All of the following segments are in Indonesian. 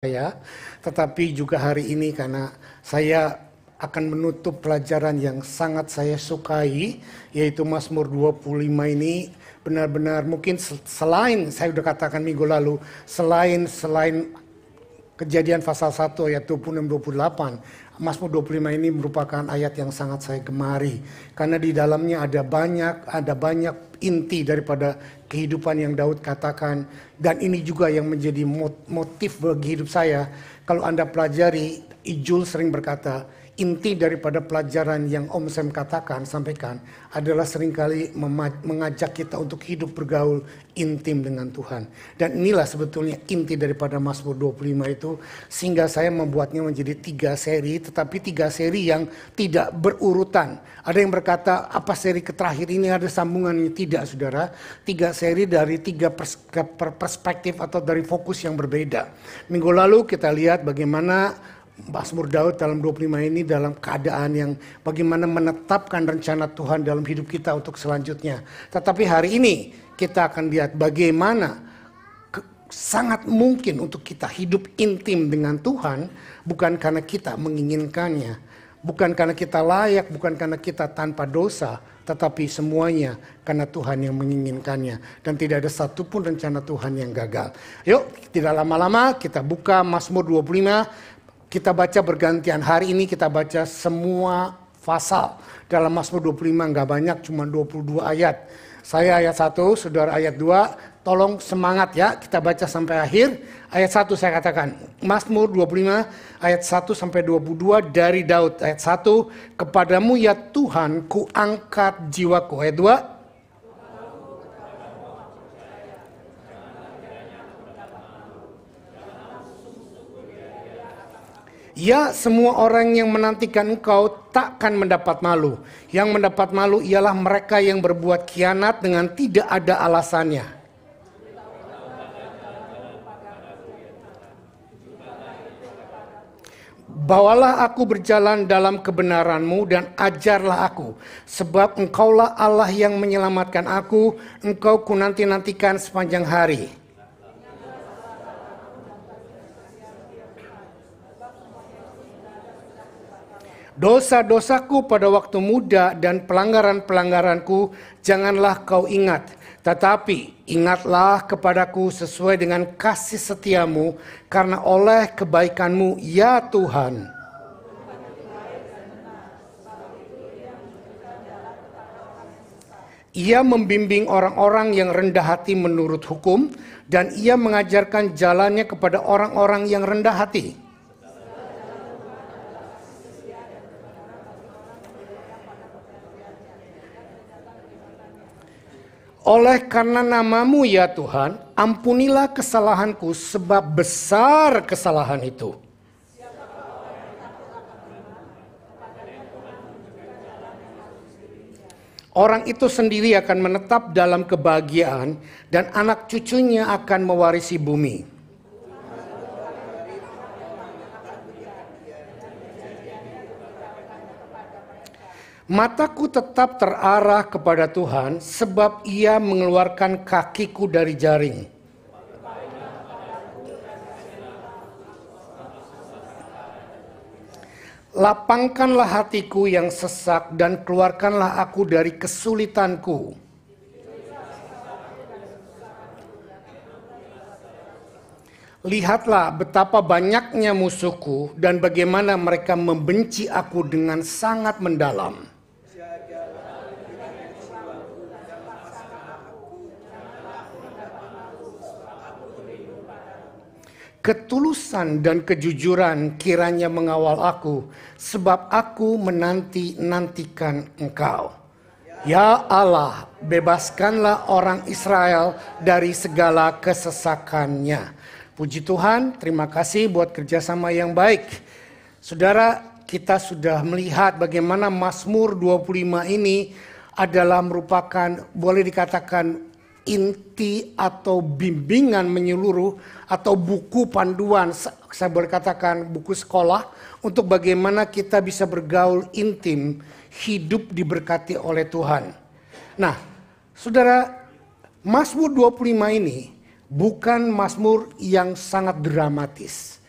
saya, tetapi juga hari ini karena saya akan menutup pelajaran yang sangat saya sukai, yaitu Mazmur 25 ini benar-benar mungkin selain, saya sudah katakan minggu lalu, selain Kejadian pasal 1 ayat 26-28, Mazmur 25 ini merupakan ayat yang sangat saya gemari. Karena di dalamnya ada banyak inti daripada kehidupan yang Daud katakan. Dan ini juga yang menjadi motif bagi hidup saya. Kalau Anda pelajari, Ijul sering berkata, inti daripada pelajaran yang Om Sam sampaikan adalah seringkali mengajak kita untuk hidup bergaul intim dengan Tuhan. Dan inilah sebetulnya inti daripada Mazmur 25 itu, sehingga saya membuatnya menjadi 3 seri, tetapi 3 seri yang tidak berurutan. Ada yang berkata, apa seri terakhir ini ada sambungannya? Tidak, saudara. 3 seri dari 3 perspektif atau dari fokus yang berbeda. Minggu lalu kita lihat bagaimana Mazmur Daud dalam 25 ini dalam keadaan yang bagaimana menetapkan rencana Tuhan dalam hidup kita untuk selanjutnya. Tetapi hari ini kita akan lihat bagaimana sangat mungkin untuk kita hidup intim dengan Tuhan, bukan karena kita menginginkannya, bukan karena kita layak, bukan karena kita tanpa dosa, tetapi semuanya karena Tuhan yang menginginkannya. Dan tidak ada satupun rencana Tuhan yang gagal. Yuk, tidak lama-lama kita buka Mazmur 25. Kita baca bergantian. Hari ini kita baca semua pasal. Dalam Mazmur 25 nggak banyak, cuma 22 ayat. Saya ayat 1, saudara ayat 2. Tolong semangat ya, kita baca sampai akhir. Ayat 1 saya katakan, Mazmur 25 ayat 1 sampai 22 dari Daud. Ayat 1, kepadamu ya Tuhan ku angkat jiwaku. Ayat 2, ya, semua orang yang menantikan engkau takkan mendapat malu. Yang mendapat malu ialah mereka yang berbuat khianat dengan tidak ada alasannya. Bawalah aku berjalan dalam kebenaran-Mu dan ajarlah aku. Sebab engkaulah Allah yang menyelamatkan aku, engkau ku nanti-nantikan sepanjang hari. Dosa-dosaku pada waktu muda dan pelanggaran-pelanggaranku janganlah kau ingat. Tetapi ingatlah kepadaku sesuai dengan kasih setiamu, karena oleh kebaikanmu ya Tuhan. Ia membimbing orang-orang yang rendah hati menurut hukum, dan ia mengajarkan jalannya kepada orang-orang yang rendah hati. Oleh karena namamu ya Tuhan, ampunilah kesalahanku sebab besar kesalahan itu. Orang itu sendiri akan menetap dalam kebahagiaan dan anak cucunya akan mewarisi bumi. Mataku tetap terarah kepada Tuhan, sebab ia mengeluarkan kakiku dari jaring. Lapangkanlah hatiku yang sesak dan keluarkanlah aku dari kesulitanku. Lihatlah betapa banyaknya musuhku dan bagaimana mereka membenci aku dengan sangat mendalam. Ketulusan dan kejujuran kiranya mengawal aku, sebab aku menanti-nantikan Engkau. Ya Allah, bebaskanlah orang Israel dari segala kesesakannya. Puji Tuhan, terima kasih buat kerjasama yang baik. Saudara, kita sudah melihat bagaimana Mazmur 25 ini adalah merupakan, boleh dikatakan, inti atau bimbingan menyeluruh atau buku panduan, saya boleh katakan buku sekolah untuk bagaimana kita bisa bergaul intim, hidup diberkati oleh Tuhan. Nah, saudara, Mazmur 25 ini bukan Mazmur yang sangat dramatis.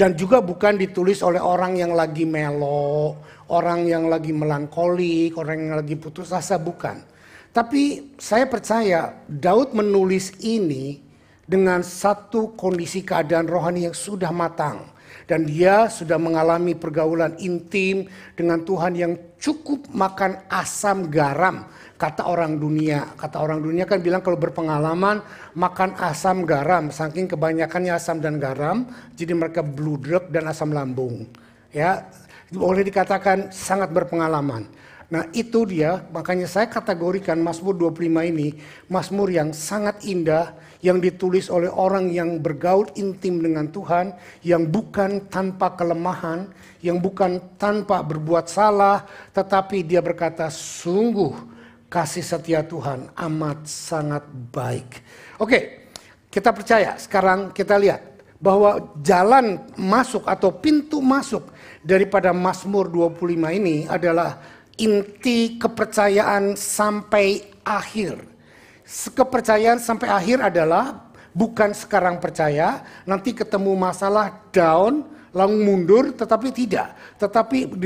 Dan juga bukan ditulis oleh orang yang lagi melo, orang yang lagi melankolik, orang yang lagi putus asa, bukan. Tapi saya percaya Daud menulis ini dengan satu kondisi keadaan rohani yang sudah matang. Dan dia sudah mengalami pergaulan intim dengan Tuhan yang cukup makan asam garam. Kata orang dunia kan bilang kalau berpengalaman makan asam garam, saking kebanyakannya asam dan garam, jadi mereka bludruk dan asam lambung. Ya, boleh dikatakan sangat berpengalaman. Nah itu dia, makanya saya kategorikan Mazmur 25 ini Mazmur yang sangat indah, yang ditulis oleh orang yang bergaul intim dengan Tuhan, yang bukan tanpa kelemahan, yang bukan tanpa berbuat salah, tetapi dia berkata sungguh kasih setia Tuhan amat sangat baik. Oke, kita percaya. Sekarang kita lihat bahwa jalan masuk atau pintu masuk daripada Mazmur 25 ini adalah inti kepercayaan sampai akhir. Kepercayaan sampai akhir adalah bukan sekarang percaya, nanti ketemu masalah down, lalu mundur, tetapi tidak. Tetapi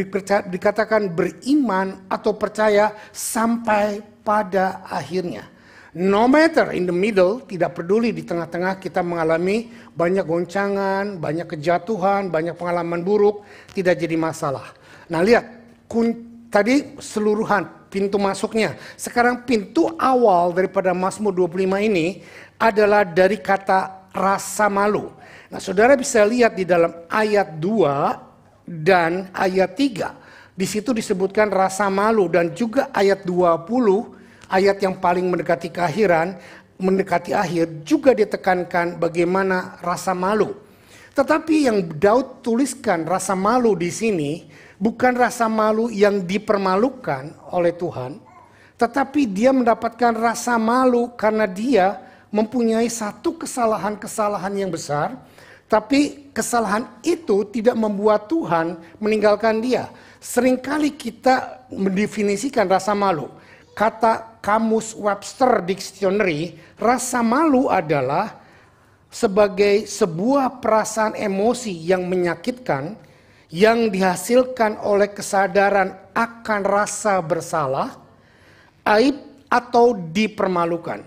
dikatakan beriman atau percaya sampai pada akhirnya. No matter in the middle, tidak peduli di tengah-tengah kita mengalami banyak goncangan, banyak kejatuhan, banyak pengalaman buruk, tidak jadi masalah. Nah lihat, tadi seluruhan pintu masuknya. Sekarang pintu awal daripada Mazmur 25 ini adalah dari kata rasa malu. Nah saudara bisa lihat di dalam ayat 2 dan ayat 3. Di situ disebutkan rasa malu, dan juga ayat 20, ayat yang paling mendekati keakhiran, mendekati akhir, juga ditekankan bagaimana rasa malu. Tetapi yang Daud tuliskan rasa malu di sini bukan rasa malu yang dipermalukan oleh Tuhan, tetapi dia mendapatkan rasa malu karena dia mempunyai satu kesalahan-kesalahan yang besar, tapi kesalahan itu tidak membuat Tuhan meninggalkan dia. Seringkali kita mendefinisikan rasa malu. Kata Kamus Webster Dictionary, rasa malu adalah sebagai sebuah perasaan emosi yang menyakitkan yang dihasilkan oleh kesadaran akan rasa bersalah, aib, atau dipermalukan.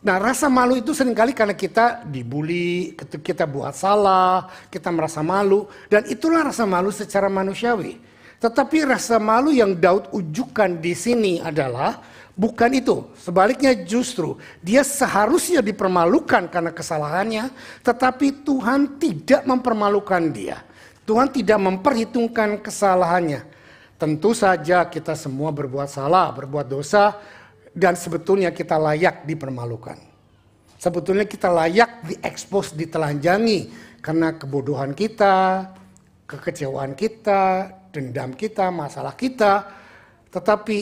Nah rasa malu itu seringkali karena kita dibully, kita buat salah, kita merasa malu, dan itulah rasa malu secara manusiawi. Tetapi rasa malu yang Daud ujukan di sini adalah bukan itu. Sebaliknya justru dia seharusnya dipermalukan karena kesalahannya, tetapi Tuhan tidak mempermalukan dia. Tuhan tidak memperhitungkan kesalahannya. Tentu saja kita semua berbuat salah, berbuat dosa, dan sebetulnya kita layak dipermalukan. Sebetulnya kita layak diekspos, ditelanjangi karena kebodohan kita, kekecewaan kita, dendam kita, masalah kita. Tetapi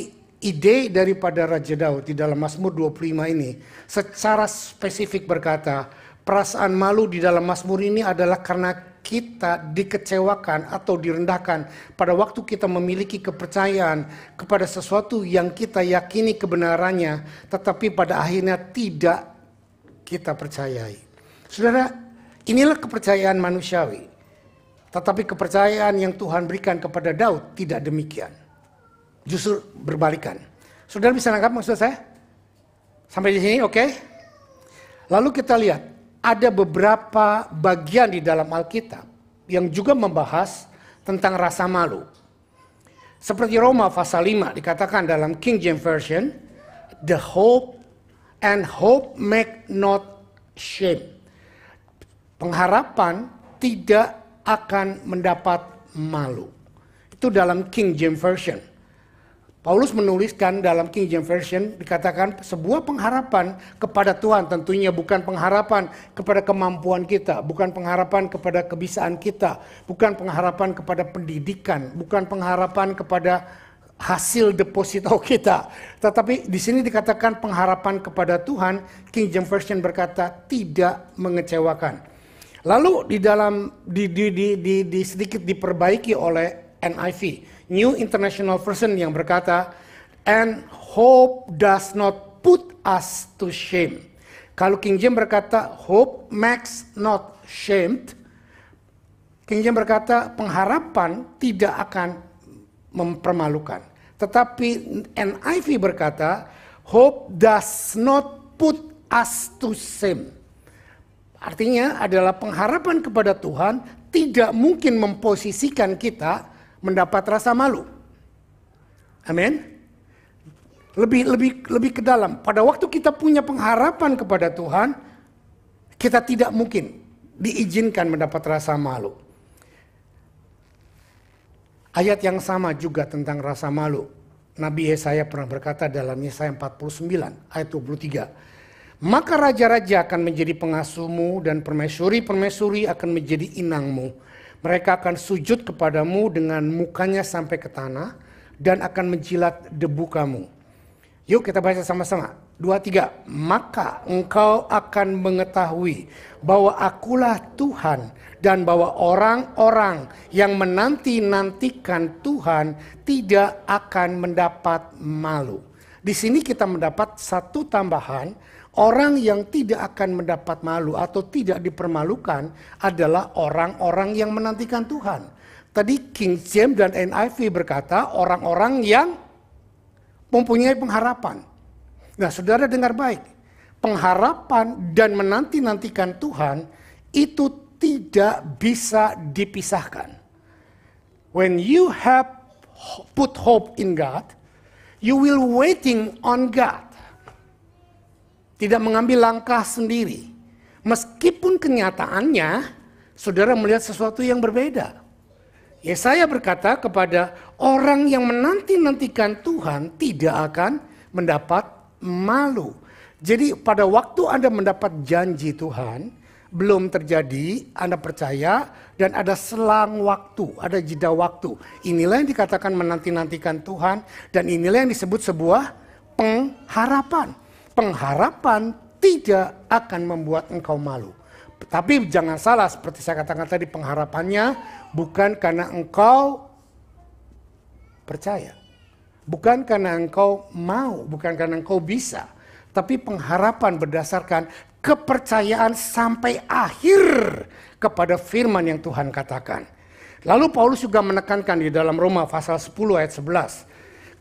ide daripada Raja Daud di dalam Mazmur 25 ini secara spesifik berkata, perasaan malu di dalam Mazmur ini adalah karena kita dikecewakan atau direndahkan pada waktu kita memiliki kepercayaan kepada sesuatu yang kita yakini kebenarannya, tetapi pada akhirnya tidak kita percayai. Saudara, inilah kepercayaan manusiawi. Tetapi kepercayaan yang Tuhan berikan kepada Daud tidak demikian. Justru berbalikan. Saudara bisa nangkap maksud saya? Sampai di sini oke? Lalu kita lihat, ada beberapa bagian di dalam Alkitab yang juga membahas tentang rasa malu. Seperti Roma pasal 5 dikatakan dalam King James Version, the hope make not shame. Pengharapan tidak akan mendapat malu. Itu dalam King James Version. Paulus menuliskan dalam King James Version dikatakan sebuah pengharapan kepada Tuhan, tentunya bukan pengharapan kepada kemampuan kita, bukan pengharapan kepada kebisaan kita, bukan pengharapan kepada pendidikan, bukan pengharapan kepada hasil deposito kita. Tetapi di sini dikatakan pengharapan kepada Tuhan. King James Version berkata tidak mengecewakan. Lalu di dalam di sedikit diperbaiki oleh NIV, New International Version, yang berkata, and hope does not put us to shame. Kalau King James berkata, hope makes not shamed, King James berkata pengharapan tidak akan mempermalukan. Tetapi NIV berkata hope does not put us to shame. Artinya adalah pengharapan kepada Tuhan tidak mungkin memposisikan kita mendapat rasa malu. Amin. Lebih ke dalam. Pada waktu kita punya pengharapan kepada Tuhan, kita tidak mungkin diizinkan mendapat rasa malu. Ayat yang sama juga tentang rasa malu. Nabi Yesaya pernah berkata dalam Yesaya 49 ayat 23. Maka raja-raja akan menjadi pengasuhmu dan permaisuri-permaisuri akan menjadi inangmu. Mereka akan sujud kepadamu dengan mukanya sampai ke tanah dan akan menjilat debu kamu. Yuk kita baca sama-sama. 2, 3. Maka engkau akan mengetahui bahwa akulah Tuhan dan bahwa orang-orang yang menanti-nantikan Tuhan tidak akan mendapat malu. Di sini kita mendapat satu tambahan, orang yang tidak akan mendapat malu atau tidak dipermalukan adalah orang-orang yang menantikan Tuhan. Tadi King James dan NIV berkata orang-orang yang mempunyai pengharapan. Nah, saudara dengar baik. Pengharapan dan menanti-nantikan Tuhan itu tidak bisa dipisahkan. When you have put hope in God, you will waiting on God. Tidak mengambil langkah sendiri. Meskipun kenyataannya, saudara melihat sesuatu yang berbeda. Yesaya berkata kepada orang yang menanti-nantikan Tuhan tidak akan mendapat malu. Jadi pada waktu Anda mendapat janji Tuhan, belum terjadi, Anda percaya, dan ada selang waktu, ada jeda waktu. Inilah yang dikatakan menanti-nantikan Tuhan, dan inilah yang disebut sebuah pengharapan. Pengharapan tidak akan membuat engkau malu. Tapi jangan salah, seperti saya katakan tadi, pengharapannya bukan karena engkau percaya. Bukan karena engkau mau, bukan karena engkau bisa. Tapi pengharapan berdasarkan kepercayaan sampai akhir kepada firman yang Tuhan katakan. Lalu Paulus juga menekankan di dalam Roma pasal 10 ayat 11.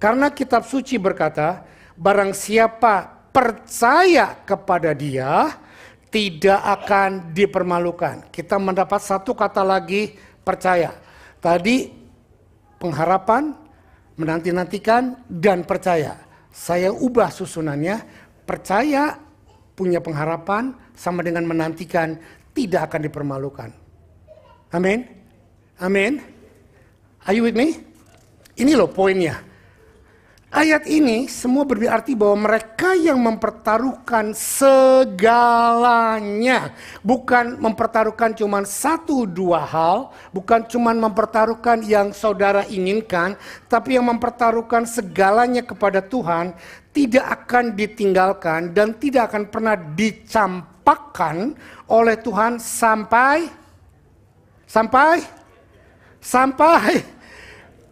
Karena kitab suci berkata, barang siapa percaya kepada Dia, tidak akan dipermalukan. Kita mendapat satu kata lagi, percaya. Tadi pengharapan, menanti-nantikan, dan percaya. Saya ubah susunannya, percaya, punya pengharapan, sama dengan menantikan, tidak akan dipermalukan. Amin. Amin. Are you with me? Ini loh poinnya. Ayat ini semua berarti bahwa mereka yang mempertaruhkan segalanya. Bukan mempertaruhkan cuma 1-2 hal. Bukan cuma mempertaruhkan yang saudara inginkan. Tapi yang mempertaruhkan segalanya kepada Tuhan. Tidak akan ditinggalkan dan tidak akan pernah dicampakkan oleh Tuhan sampai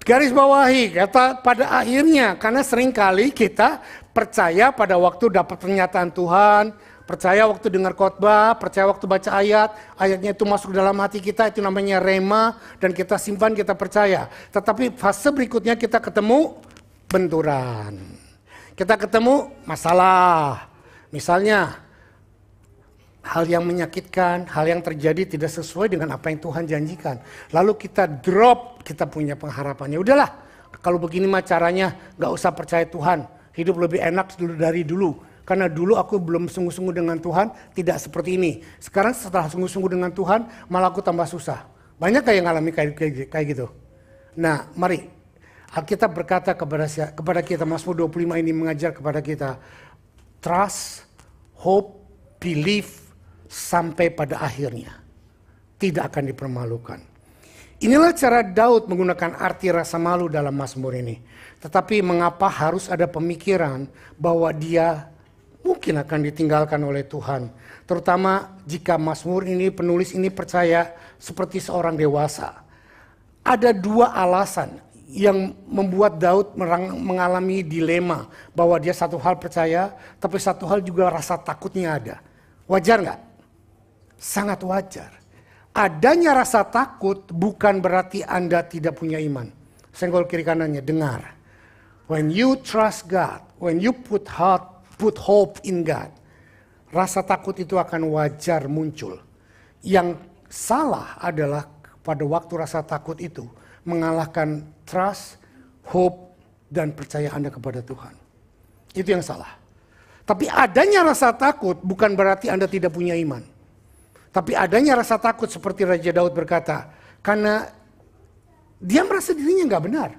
garis bawahi, kata pada akhirnya. Karena seringkali kita percaya pada waktu dapat pernyataan Tuhan, percaya waktu dengar khotbah, percaya waktu baca ayat, ayatnya itu masuk dalam hati kita, itu namanya rema, dan kita simpan, kita percaya. Tetapi fase berikutnya kita ketemu benturan. Kita ketemu masalah. Misalnya, hal yang menyakitkan, hal yang terjadi tidak sesuai dengan apa yang Tuhan janjikan. Lalu kita drop, kita punya pengharapannya. Udahlah, kalau begini mah caranya gak usah percaya Tuhan. Hidup lebih enak dari dulu. Karena dulu aku belum sungguh-sungguh dengan Tuhan, tidak seperti ini. Sekarang setelah sungguh-sungguh dengan Tuhan, malah aku tambah susah. Banyak yang ngalami kayak gitu. Nah, mari. Alkitab berkata kepada kita, Mazmur 25 ini mengajar kepada kita. Trust, hope, believe, sampai pada akhirnya tidak akan dipermalukan. Inilah cara Daud menggunakan arti rasa malu dalam Mazmur ini. Tetapi mengapa harus ada pemikiran bahwa dia mungkin akan ditinggalkan oleh Tuhan. Terutama jika Mazmur ini, penulis ini percaya seperti seorang dewasa. Ada 2 alasan yang membuat Daud mengalami dilema. Bahwa dia satu hal percaya, tapi satu hal juga rasa takutnya ada. Wajar nggak? Sangat wajar. adanya rasa takut bukan berarti Anda tidak punya iman. Senggol kiri kanannya, dengar. When you trust God, when you put hope in God, rasa takut itu akan wajar muncul. Yang salah adalah pada waktu rasa takut itu mengalahkan trust, hope, dan percaya Anda kepada Tuhan. Itu yang salah. Tapi adanya rasa takut bukan berarti Anda tidak punya iman. Tapi adanya rasa takut seperti Raja Daud berkata, karena dia merasa dirinya nggak benar.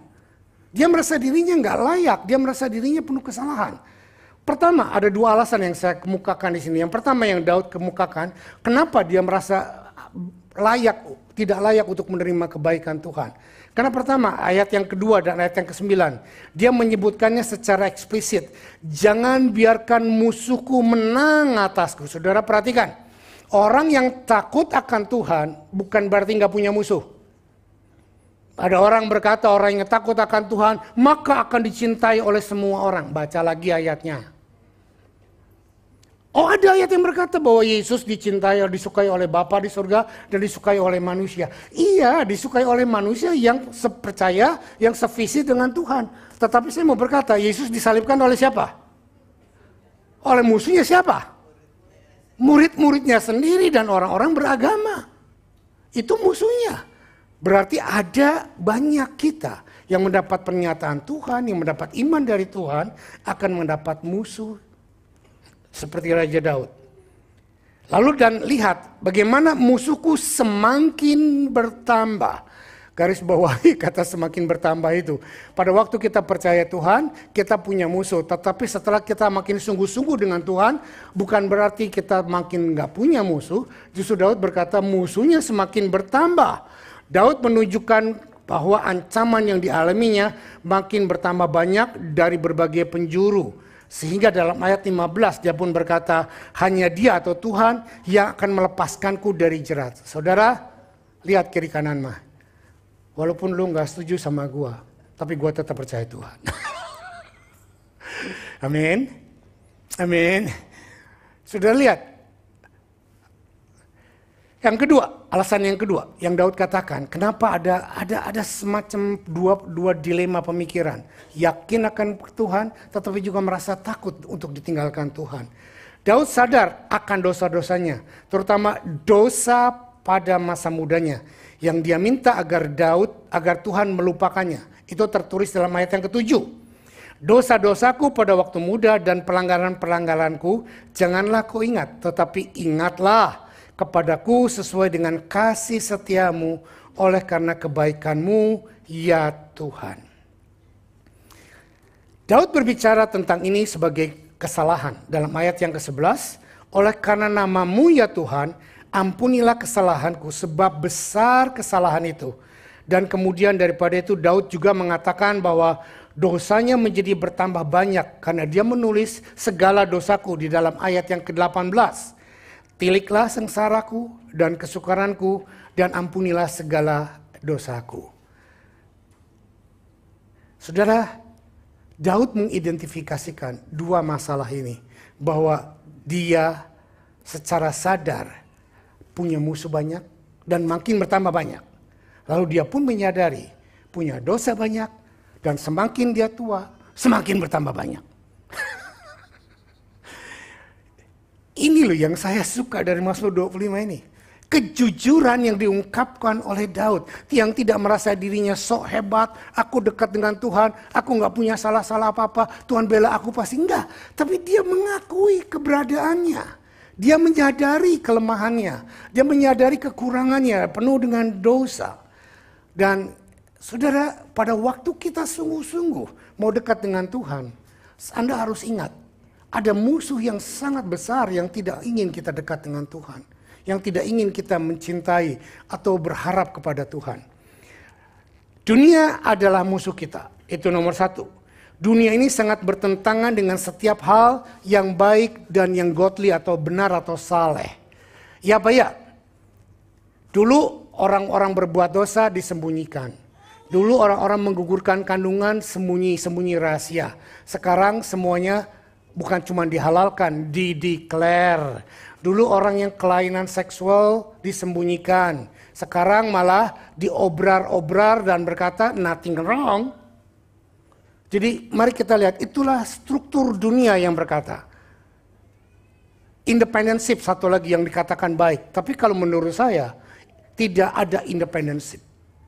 Dia merasa dirinya nggak layak, dia merasa dirinya penuh kesalahan. Pertama, ada dua alasan yang saya kemukakan di sini. Yang pertama yang Daud kemukakan, kenapa dia merasa tidak layak untuk menerima kebaikan Tuhan. Karena pertama, ayat yang kedua dan ayat yang ke-9, dia menyebutkannya secara eksplisit. Jangan biarkan musuhku menang atasku. Saudara perhatikan. Orang yang takut akan Tuhan bukan berarti nggak punya musuh. Ada orang berkata orang yang takut akan Tuhan maka akan dicintai oleh semua orang. Baca lagi ayatnya. Oh, ada ayat yang berkata bahwa Yesus dicintai, disukai oleh Bapa di surga dan disukai oleh manusia. Iya, disukai oleh manusia yang percaya, yang sevisi dengan Tuhan. Tetapi saya mau berkata, Yesus disalibkan oleh siapa? Oleh musuhnya siapa? Murid-muridnya sendiri dan orang-orang beragama. Itu musuhnya. Berarti ada banyak kita yang mendapat pernyataan Tuhan, yang mendapat iman dari Tuhan, akan mendapat musuh seperti Raja Daud. Lalu dan lihat bagaimana musuhku semakin bertambah. Garis bawahi kata semakin bertambah itu. Pada waktu kita percaya Tuhan, kita punya musuh. Tetapi setelah kita makin sungguh-sungguh dengan Tuhan, bukan berarti kita makin nggak punya musuh. Justru Daud berkata musuhnya semakin bertambah. Daud menunjukkan bahwa ancaman yang dialaminya makin bertambah banyak dari berbagai penjuru. Sehingga dalam ayat 15 dia pun berkata, hanya dia atau Tuhan yang akan melepaskanku dari jerat. Saudara, lihat kiri kanan mah. Walaupun lu gak setuju sama gua, tapi gua tetap percaya Tuhan. Amin. Amin. Sudah lihat. Yang kedua, alasan yang kedua yang Daud katakan, kenapa ada semacam dua dilema pemikiran. Yakin akan Tuhan, tetapi juga merasa takut untuk ditinggalkan Tuhan. Daud sadar akan dosa-dosanya, terutama dosa pada masa mudanya. Yang dia minta agar Tuhan melupakannya. Itu tertulis dalam ayat yang ke-7. Dosa-dosaku pada waktu muda dan pelanggaran-pelanggaranku janganlah kau ingat, tetapi ingatlah kepadaku sesuai dengan kasih setiamu oleh karena kebaikanmu ya Tuhan. Daud berbicara tentang ini sebagai kesalahan dalam ayat yang ke-11. Oleh karena namamu ya Tuhan, ampunilah kesalahanku sebab besar kesalahan itu. Dan kemudian daripada itu Daud juga mengatakan bahwa dosanya menjadi bertambah banyak karena dia menulis segala dosaku di dalam ayat yang ke-18. Tiliklah sengsaraku dan kesukaranku dan ampunilah segala dosaku. Saudara, Daud mengidentifikasikan dua masalah ini. Bahwa dia secara sadar punya musuh banyak dan makin bertambah banyak. Lalu dia pun menyadari punya dosa banyak dan semakin dia tua semakin bertambah banyak. Ini loh yang saya suka dari Mazmur 25 ini. Kejujuran yang diungkapkan oleh Daud. Yang tidak merasa dirinya sok hebat. Aku dekat dengan Tuhan. Aku gak punya salah-salah apa-apa. Tuhan bela aku pasti enggak. Tapi dia mengakui keberadaannya. Dia menyadari kelemahannya. Dia menyadari kekurangannya. Penuh dengan dosa. Dan saudara, pada waktu kita sungguh-sungguh mau dekat dengan Tuhan. Anda harus ingat. Ada musuh yang sangat besar yang tidak ingin kita dekat dengan Tuhan. Yang tidak ingin kita mencintai atau berharap kepada Tuhan. Dunia adalah musuh kita. Itu nomor satu. Dunia ini sangat bertentangan dengan setiap hal yang baik dan yang godly atau benar atau saleh. Ya apa ya? Dulu orang-orang berbuat dosa disembunyikan. Dulu orang-orang menggugurkan kandungan sembunyi-sembunyi rahasia. Sekarang semuanya bukan cuma dihalalkan, dideklar. Dulu orang yang kelainan seksual disembunyikan. Sekarang malah diobrar-obrar dan berkata nothing wrong. Jadi mari kita lihat, itulah struktur dunia yang berkata. Independenship satu lagi yang dikatakan baik. Tapi kalau menurut saya, tidak ada independenship.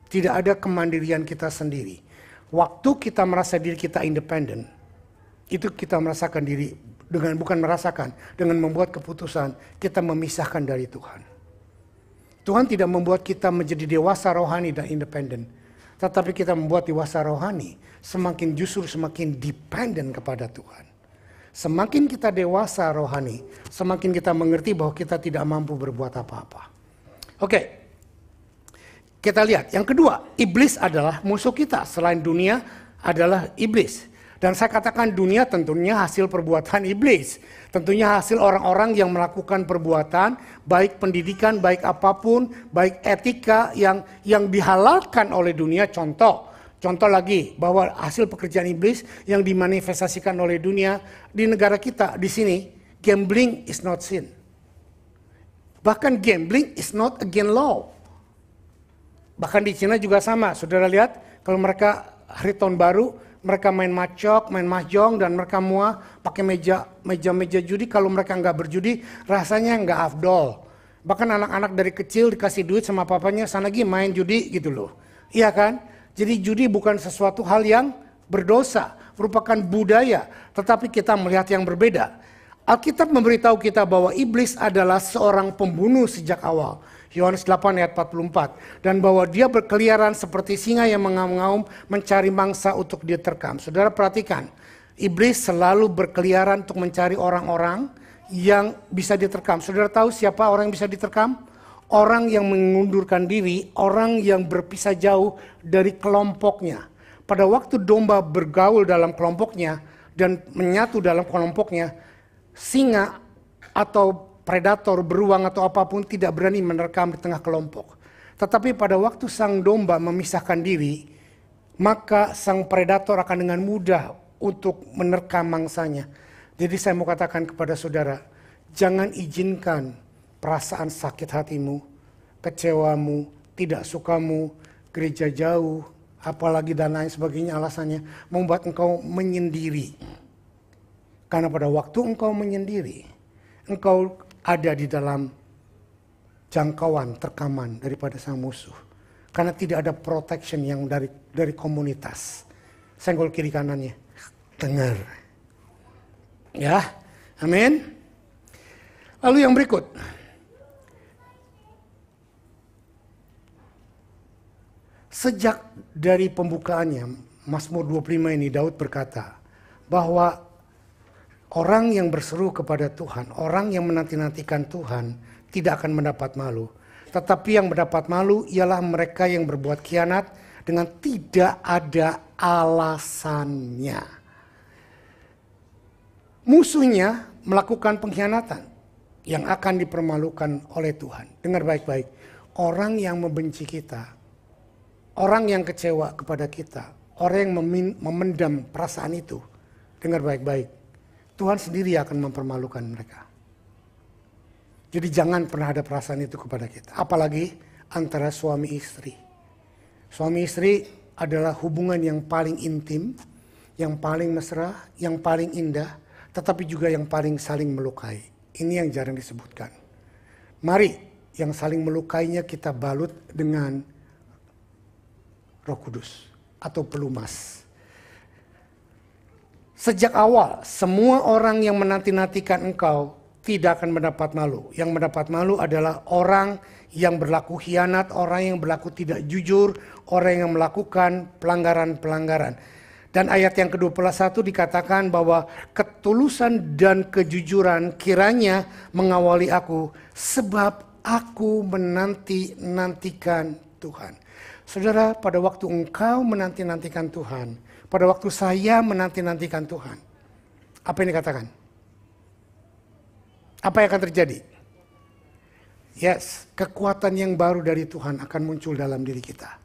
Tidak ada kemandirian kita sendiri. Waktu kita merasa diri kita independen, itu kita merasakan diri, bukan merasakan, dengan membuat keputusan, kita memisahkan dari Tuhan. Tuhan tidak membuat kita menjadi dewasa rohani dan independen. Tetapi kita membuat dewasa rohani, justru semakin dependen kepada Tuhan. Semakin kita dewasa rohani, semakin kita mengerti bahwa kita tidak mampu berbuat apa-apa. Oke. Kita lihat, yang kedua, iblis adalah musuh kita. Selain dunia adalah iblis. Dan saya katakan dunia tentunya hasil perbuatan iblis. Tentunya hasil orang-orang yang melakukan perbuatan, baik pendidikan, baik apapun, baik etika yang dihalalkan oleh dunia. Contoh lagi, bahwa hasil pekerjaan iblis yang dimanifestasikan oleh dunia di negara kita, di sini, gambling is not sin. Bahkan gambling is not against law. Bahkan di Cina juga sama, saudara lihat kalau mereka hari tahun baru, mereka main macok, main mahjong, dan mereka semua pakai meja judi. Kalau mereka nggak berjudi, rasanya nggak afdol. Bahkan anak-anak dari kecil dikasih duit sama papanya, sana lagi main judi gitu loh. Iya kan? Jadi judi bukan sesuatu hal yang berdosa, merupakan budaya. Tetapi kita melihat yang berbeda. Alkitab memberitahu kita bahwa iblis adalah seorang pembunuh sejak awal. Yohanes 8 ayat 44. Dan bahwa dia berkeliaran seperti singa yang mengaum-ngaum mencari mangsa untuk diterkam. Saudara perhatikan, iblis selalu berkeliaran untuk mencari orang-orang yang bisa diterkam. Saudara tahu siapa orang yang bisa diterkam? Orang yang mengundurkan diri, orang yang berpisah jauh dari kelompoknya. Pada waktu domba bergaul dalam kelompoknya dan menyatu dalam kelompoknya, singa atau predator, beruang atau apapun tidak berani menerkam di tengah kelompok. Tetapi pada waktu sang domba memisahkan diri, maka sang predator akan dengan mudah untuk menerkam mangsanya. Jadi saya mau katakan kepada saudara, jangan izinkan perasaan sakit hatimu, kecewamu, tidak sukamu, gereja jauh, apalagi dan lain sebagainya alasannya, membuat engkau menyendiri. Karena pada waktu engkau menyendiri, engkau ada di dalam jangkauan, terkaman daripada sang musuh. Karena tidak ada protection yang dari komunitas. Senggol kiri kanannya. Dengar. Ya, amin. Lalu yang berikut. Sejak dari pembukaannya, Mazmur 25 ini Daud berkata bahwa orang yang berseru kepada Tuhan, orang yang menanti-nantikan Tuhan tidak akan mendapat malu. Tetapi yang mendapat malu ialah mereka yang berbuat khianat dengan tidak ada alasannya. Musuhnya melakukan pengkhianatan yang akan dipermalukan oleh Tuhan. Dengar baik-baik, orang yang membenci kita, orang yang kecewa kepada kita, orang yang memendam perasaan itu, dengar baik-baik, Tuhan sendiri akan mempermalukan mereka. Jadi jangan pernah ada perasaan itu kepada kita. Apalagi antara suami istri. Suami istri adalah hubungan yang paling intim, yang paling mesra, yang paling indah, tetapi juga yang paling saling melukai. Ini yang jarang disebutkan. Mari yang saling melukainya kita balut dengan Roh Kudus atau pelumas. Sejak awal, semua orang yang menanti-nantikan engkau tidak akan mendapat malu. Yang mendapat malu adalah orang yang berlaku khianat, orang yang berlaku tidak jujur, orang yang melakukan pelanggaran-pelanggaran. Dan ayat yang ke-21 dikatakan bahwa ketulusan dan kejujuran kiranya mengawali aku, sebab aku menanti-nantikan Tuhan. Saudara, pada waktu engkau menanti-nantikan Tuhan, pada waktu saya menanti-nantikan Tuhan, apa yang dikatakan? Apa yang akan terjadi? Yes, kekuatan yang baru dari Tuhan akan muncul dalam diri kita.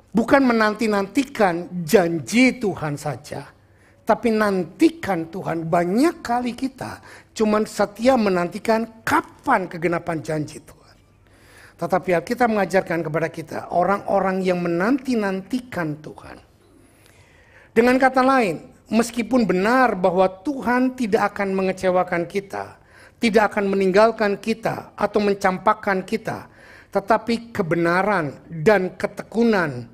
Bukan menanti-nantikan janji Tuhan saja, Tapi nantikan Tuhan, banyak kali kita cuman setia menantikan kapan kegenapan janji Tuhan. Tetapi Alkitab mengajarkan kepada kita orang-orang yang menanti-nantikan Tuhan. Dengan kata lain, meskipun benar bahwa Tuhan tidak akan mengecewakan kita, tidak akan meninggalkan kita atau mencampakkan kita, tetapi kebenaran dan ketekunan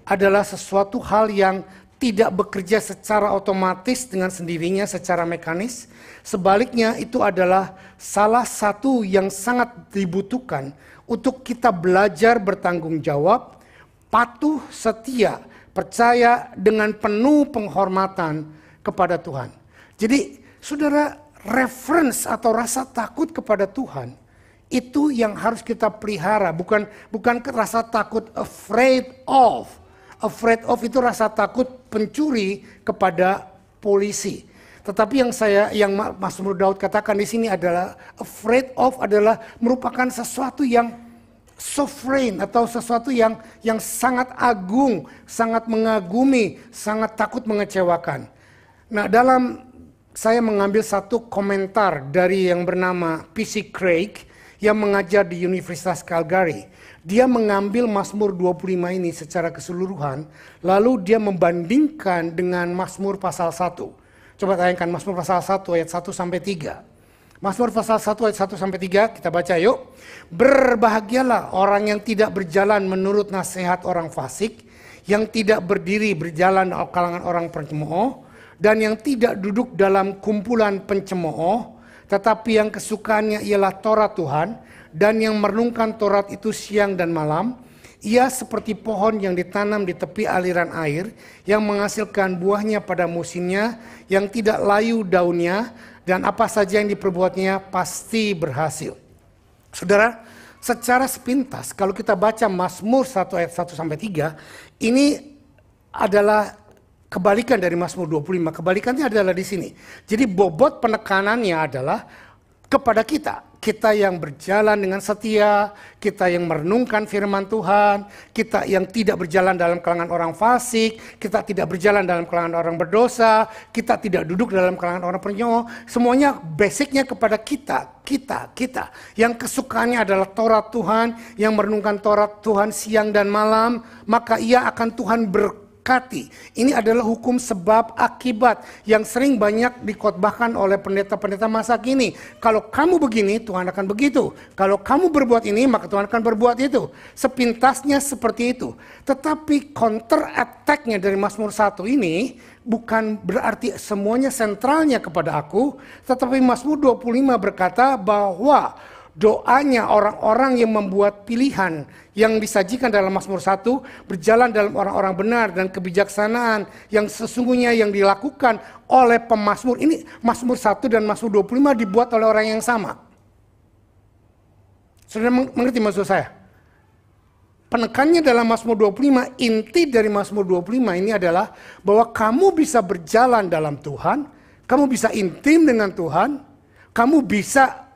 adalah sesuatu hal yang tidak bekerja secara otomatis dengan sendirinya secara mekanis. Sebaliknya itu adalah salah satu yang sangat dibutuhkan untuk kita belajar bertanggung jawab, patuh, setia, percaya dengan penuh penghormatan kepada Tuhan. Jadi saudara, reference atau rasa takut kepada Tuhan itu yang harus kita pelihara, bukan rasa takut afraid of. Afraid of itu rasa takut pencuri kepada polisi. Tetapi yang Mazmur Daud katakan di sini adalah afraid of adalah merupakan sesuatu yang sovereign atau sesuatu yang sangat agung, sangat mengagumi, sangat takut mengecewakan. Nah, saya mengambil satu komentar dari yang bernama P.C. Craig yang mengajar di Universitas Calgary. Dia mengambil Mazmur 25 ini secara keseluruhan, lalu dia membandingkan dengan Mazmur pasal 1. Coba tayangkan Mazmur pasal 1 ayat 1 sampai 3. Mazmur pasal 1 ayat 1 sampai 3 kita baca yuk. Berbahagialah orang yang tidak berjalan menurut nasihat orang fasik, yang tidak berdiri berjalan dalam kalangan orang pencemooh, dan yang tidak duduk dalam kumpulan pencemooh, tetapi yang kesukaannya ialah Taurat Tuhan, dan yang merenungkan Taurat itu siang dan malam. Ia seperti pohon yang ditanam di tepi aliran air, yang menghasilkan buahnya pada musimnya, yang tidak layu daunnya, dan apa saja yang diperbuatnya pasti berhasil. Saudara, secara sepintas kalau kita baca Mazmur 1 ayat 1 sampai 3, ini adalah kebalikan dari Mazmur 25. Kebalikannya adalah di sini. Jadi bobot penekanannya adalah kepada kita yang berjalan dengan setia, kita yang merenungkan firman Tuhan, kita yang tidak berjalan dalam kalangan orang fasik, kita tidak berjalan dalam kalangan orang berdosa, kita tidak duduk dalam kalangan orang penyemooh. Semuanya basicnya kepada kita yang kesukaannya adalah Taurat Tuhan, yang merenungkan Taurat Tuhan siang dan malam, maka ia akan Tuhan berkati. Ini adalah hukum sebab akibat yang sering banyak dikotbahkan oleh pendeta-pendeta masa kini. Kalau kamu begini, Tuhan akan begitu. Kalau kamu berbuat ini, maka Tuhan akan berbuat itu. Sepintasnya seperti itu. Tetapi counter attack-nya dari Mazmur 1 ini bukan berarti semuanya sentralnya kepada aku. Tetapi Mazmur 25 berkata bahwa doanya orang-orang yang membuat pilihan yang disajikan dalam Mazmur 1 berjalan dalam orang-orang benar dan kebijaksanaan yang sesungguhnya yang dilakukan oleh pemazmur. Ini Mazmur 1 dan Mazmur 25 dibuat oleh orang yang sama. Sudah mengerti maksud saya? Penekannya dalam Mazmur 25, inti dari Mazmur 25 ini adalah bahwa kamu bisa berjalan dalam Tuhan, kamu bisa intim dengan Tuhan, kamu bisa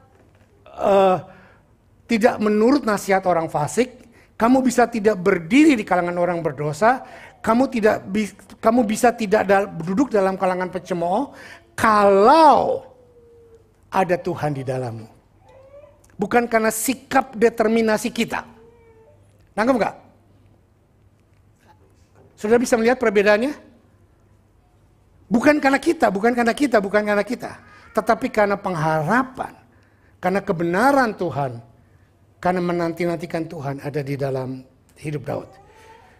tidak menurut nasihat orang fasik, kamu bisa tidak berdiri di kalangan orang berdosa, kamu bisa tidak duduk dalam kalangan pencemooh kalau ada Tuhan di dalammu. Bukan karena sikap determinasi kita. Nangkep nggak? Sudah bisa melihat perbedaannya? Bukan karena kita, tetapi karena pengharapan, karena kebenaran Tuhan, karena menanti-nantikan Tuhan ada di dalam hidup Daud.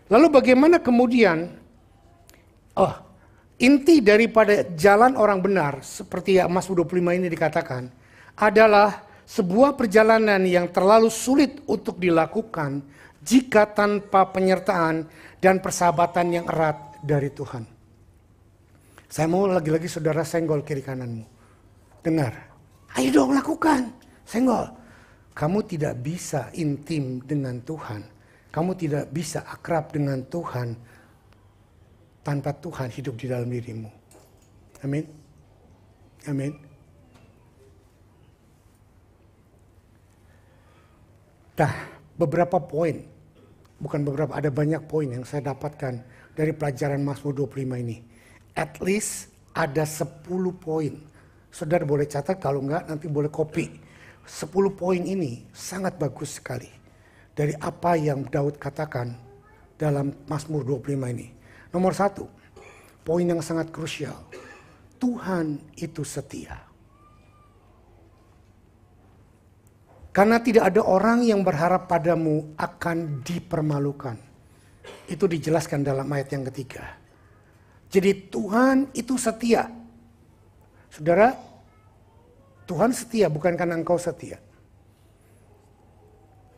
Lalu bagaimana kemudian inti daripada jalan orang benar seperti Mazmur 25 ini dikatakan adalah sebuah perjalanan yang terlalu sulit untuk dilakukan jika tanpa penyertaan dan persahabatan yang erat dari Tuhan. Saya mau lagi-lagi saudara senggol kiri kananmu. Dengar, ayo dong lakukan, senggol. Kamu tidak bisa intim dengan Tuhan. Kamu tidak bisa akrab dengan Tuhan tanpa Tuhan hidup di dalam dirimu. Amin. Amin. Nah, beberapa poin. Bukan beberapa, ada banyak poin yang saya dapatkan dari pelajaran Mazmur 25 ini. At least ada 10 poin. Saudara boleh catat, kalau enggak nanti boleh copy. 10 poin ini sangat bagus sekali. Dari apa yang Daud katakan dalam Mazmur 25 ini. Nomor 1, poin yang sangat krusial. Tuhan itu setia. Karena tidak ada orang yang berharap padamu akan dipermalukan. Itu dijelaskan dalam ayat yang ketiga. Jadi Tuhan itu setia. Saudara, Tuhan setia bukan karena engkau setia.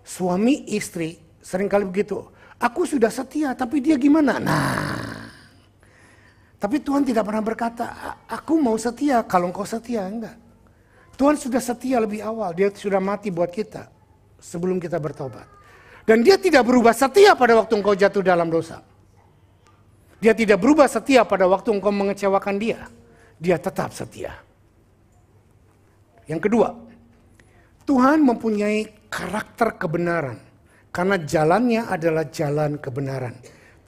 Suami istri seringkali begitu. Aku sudah setia tapi dia gimana? Nah, tapi Tuhan tidak pernah berkata, aku mau setia kalau engkau setia. Enggak. Tuhan sudah setia lebih awal. Dia sudah mati buat kita sebelum kita bertobat. Dan dia tidak berubah setia pada waktu engkau jatuh dalam dosa. Dia tidak berubah setia pada waktu engkau mengecewakan dia. Dia tetap setia. Yang kedua, Tuhan mempunyai karakter kebenaran. Karena jalannya adalah jalan kebenaran.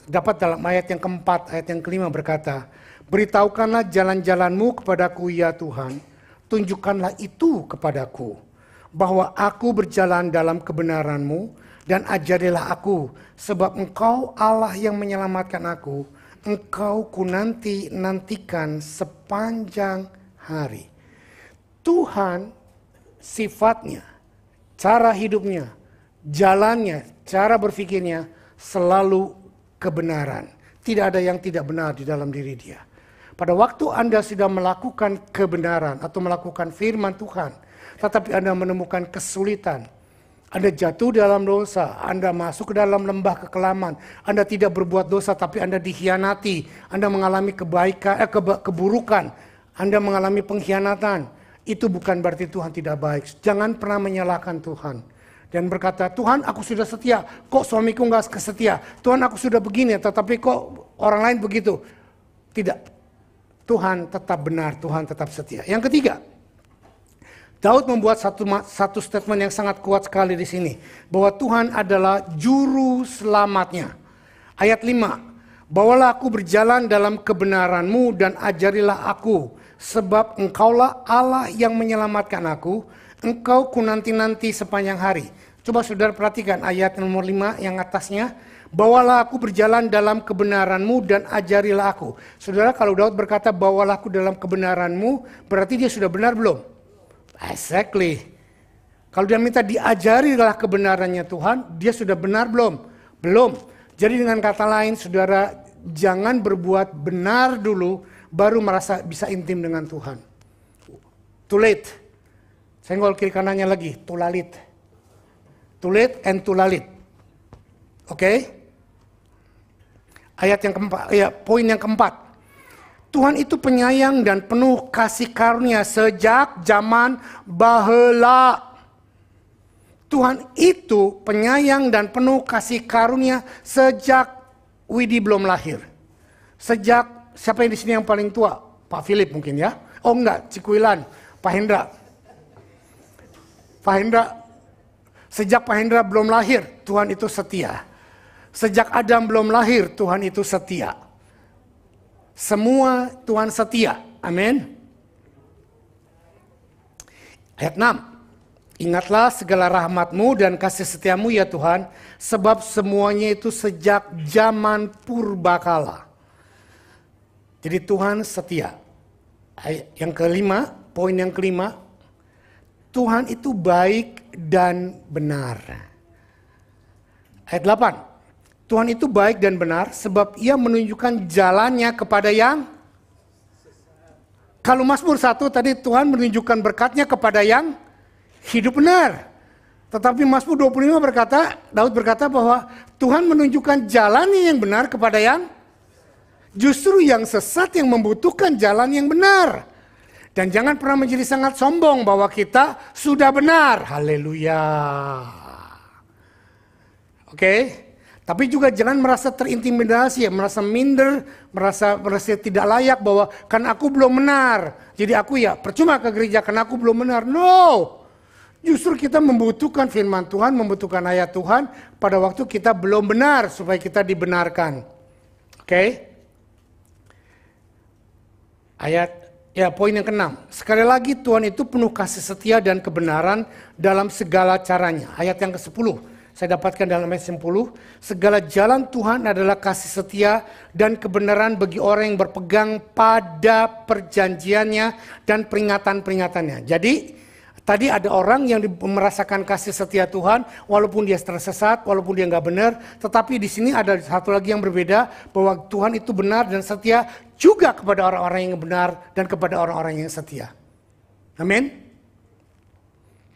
Dapat dalam ayat yang keempat, ayat yang kelima berkata, beritahukanlah jalan-jalanmu kepadaku ya Tuhan. Tunjukkanlah itu kepadaku. Bahwa aku berjalan dalam kebenaran-Mu. Dan ajarilah aku, sebab Engkau Allah yang menyelamatkan aku. Engkau ku nantikan sepanjang hari. Tuhan sifatnya, cara hidupnya, jalannya, cara berpikirnya selalu kebenaran. Tidak ada yang tidak benar di dalam diri dia. Pada waktu Anda sudah melakukan kebenaran atau melakukan firman Tuhan, tetapi Anda menemukan kesulitan, Anda jatuh dalam dosa, Anda masuk ke dalam lembah kekelaman, Anda tidak berbuat dosa tapi Anda dikhianati, Anda mengalami keburukan, Anda mengalami pengkhianatan. Itu bukan berarti Tuhan tidak baik. Jangan pernah menyalahkan Tuhan. Dan berkata, Tuhan aku sudah setia, kok suamiku gak kesetia? Tuhan aku sudah begini, tetapi kok orang lain begitu? Tidak. Tuhan tetap benar, Tuhan tetap setia. Yang ketiga, Daud membuat satu statement yang sangat kuat sekali di sini. Bahwa Tuhan adalah juru selamatnya. Ayat 5. Bawalah aku berjalan dalam kebenaran-Mu dan ajarilah aku. Sebab Engkaulah Allah yang menyelamatkan aku. Engkau ku nanti sepanjang hari. Coba saudara perhatikan ayat nomor 5 yang atasnya. Bawalah aku berjalan dalam kebenaran-Mu dan ajarilah aku. Saudara, kalau Daud berkata bawalah aku dalam kebenaran-Mu, berarti dia sudah benar belum? Exactly. Kalau dia minta diajarilah kebenarannya Tuhan, dia sudah benar belum? Belum. Jadi dengan kata lain, saudara, jangan berbuat benar dulu, baru merasa bisa intim dengan Tuhan. Too late. Senggol kiri kanannya lagi, tulalit. Too late and tulalit. Oke? Ayat yang keempat, poin yang keempat. Tuhan itu penyayang dan penuh kasih karunia sejak zaman baheula. Tuhan itu penyayang dan penuh kasih karunia sejak Widi belum lahir. Sejak, siapa yang di sini yang paling tua? Pak Philip mungkin ya? Oh enggak, Cikuilan, Pak Hendra. Pak Hendra, sejak Pak Hendra belum lahir, Tuhan itu setia. Sejak Adam belum lahir, Tuhan itu setia. Semua Tuhan setia. Amin. Ayat 6. Ingatlah segala rahmat-Mu dan kasih setia-Mu ya Tuhan. Sebab semuanya itu sejak zaman purbakala. Jadi Tuhan setia. Yang kelima, poin yang kelima. Tuhan itu baik dan benar. Ayat 8. Tuhan itu baik dan benar sebab Ia menunjukkan jalannya kepada yang. Kalau Mazmur 1 tadi Tuhan menunjukkan berkatnya kepada yang hidup benar. Tetapi Mazmur 25 berkata, Daud berkata bahwa Tuhan menunjukkan jalannya yang benar kepada yang justru yang sesat yang membutuhkan jalan yang benar. Dan jangan pernah menjadi sangat sombong bahwa kita sudah benar. Haleluya. Oke? Tapi juga jangan merasa terintimidasi, merasa minder, merasa tidak layak bahwa kan aku belum benar. Jadi aku ya percuma ke gereja karena aku belum benar. No. Justru kita membutuhkan firman Tuhan, membutuhkan ayat Tuhan pada waktu kita belum benar supaya kita dibenarkan. Oke? Poin yang keenam. Sekali lagi Tuhan itu penuh kasih setia dan kebenaran dalam segala caranya. Ayat yang ke-10. Saya dapatkan dalam ayat 10. Segala jalan Tuhan adalah kasih setia dan kebenaran bagi orang yang berpegang pada perjanjiannya dan peringatan-peringatannya. Jadi tadi ada orang yang merasakan kasih setia Tuhan walaupun dia tersesat, walaupun dia nggak benar. Tetapi di sini ada satu lagi yang berbeda, bahwa Tuhan itu benar dan setia juga kepada orang-orang yang benar dan kepada orang-orang yang setia. Amin.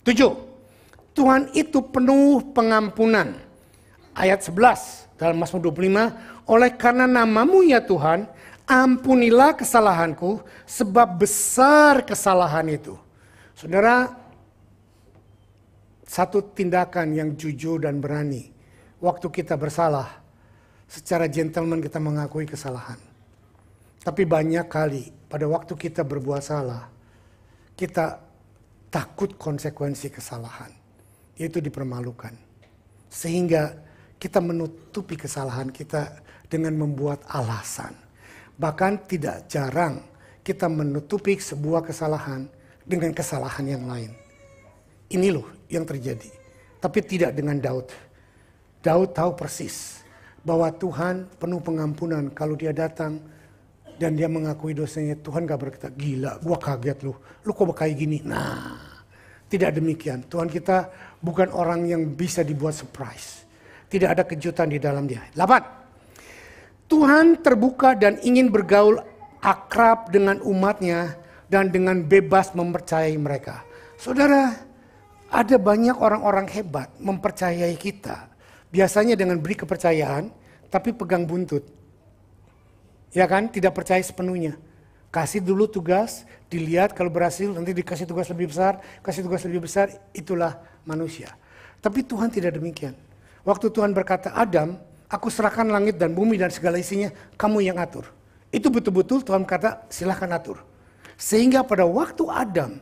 7. Tuhan itu penuh pengampunan. Ayat 11 dalam Mazmur 25. Oleh karena namamu ya Tuhan, ampunilah kesalahanku sebab besar kesalahan itu. Saudara, satu tindakan yang jujur dan berani. Waktu kita bersalah, secara gentleman kita mengakui kesalahan. Tapi banyak kali pada waktu kita berbuat salah, kita takut konsekuensi kesalahan. Itu dipermalukan. Sehingga kita menutupi kesalahan kita dengan membuat alasan. Bahkan tidak jarang kita menutupi sebuah kesalahan dengan kesalahan yang lain. Ini loh yang terjadi. Tapi tidak dengan Daud. Daud tahu persis bahwa Tuhan penuh pengampunan. Kalau dia datang dan dia mengakui dosanya, Tuhan gak berkata, gila gua kaget lu kok kayak gini. Nah, tidak demikian. Tuhan kita bukan orang yang bisa dibuat surprise. Tidak ada kejutan di dalam dia. 8. Tuhan terbuka dan ingin bergaul akrab dengan umatnya dan dengan bebas mempercayai mereka. Saudara, ada banyak orang-orang hebat mempercayai kita. Biasanya dengan beri kepercayaan, tapi pegang buntut. Ya kan? Tidak percaya sepenuhnya. Kasih dulu tugas, dilihat kalau berhasil, nanti dikasih tugas lebih besar, kasih tugas lebih besar, itulah manusia. Tapi Tuhan tidak demikian. Waktu Tuhan berkata, Adam, aku serahkan langit dan bumi dan segala isinya, kamu yang atur. Itu betul-betul Tuhan kata, silahkan atur. Sehingga pada waktu Adam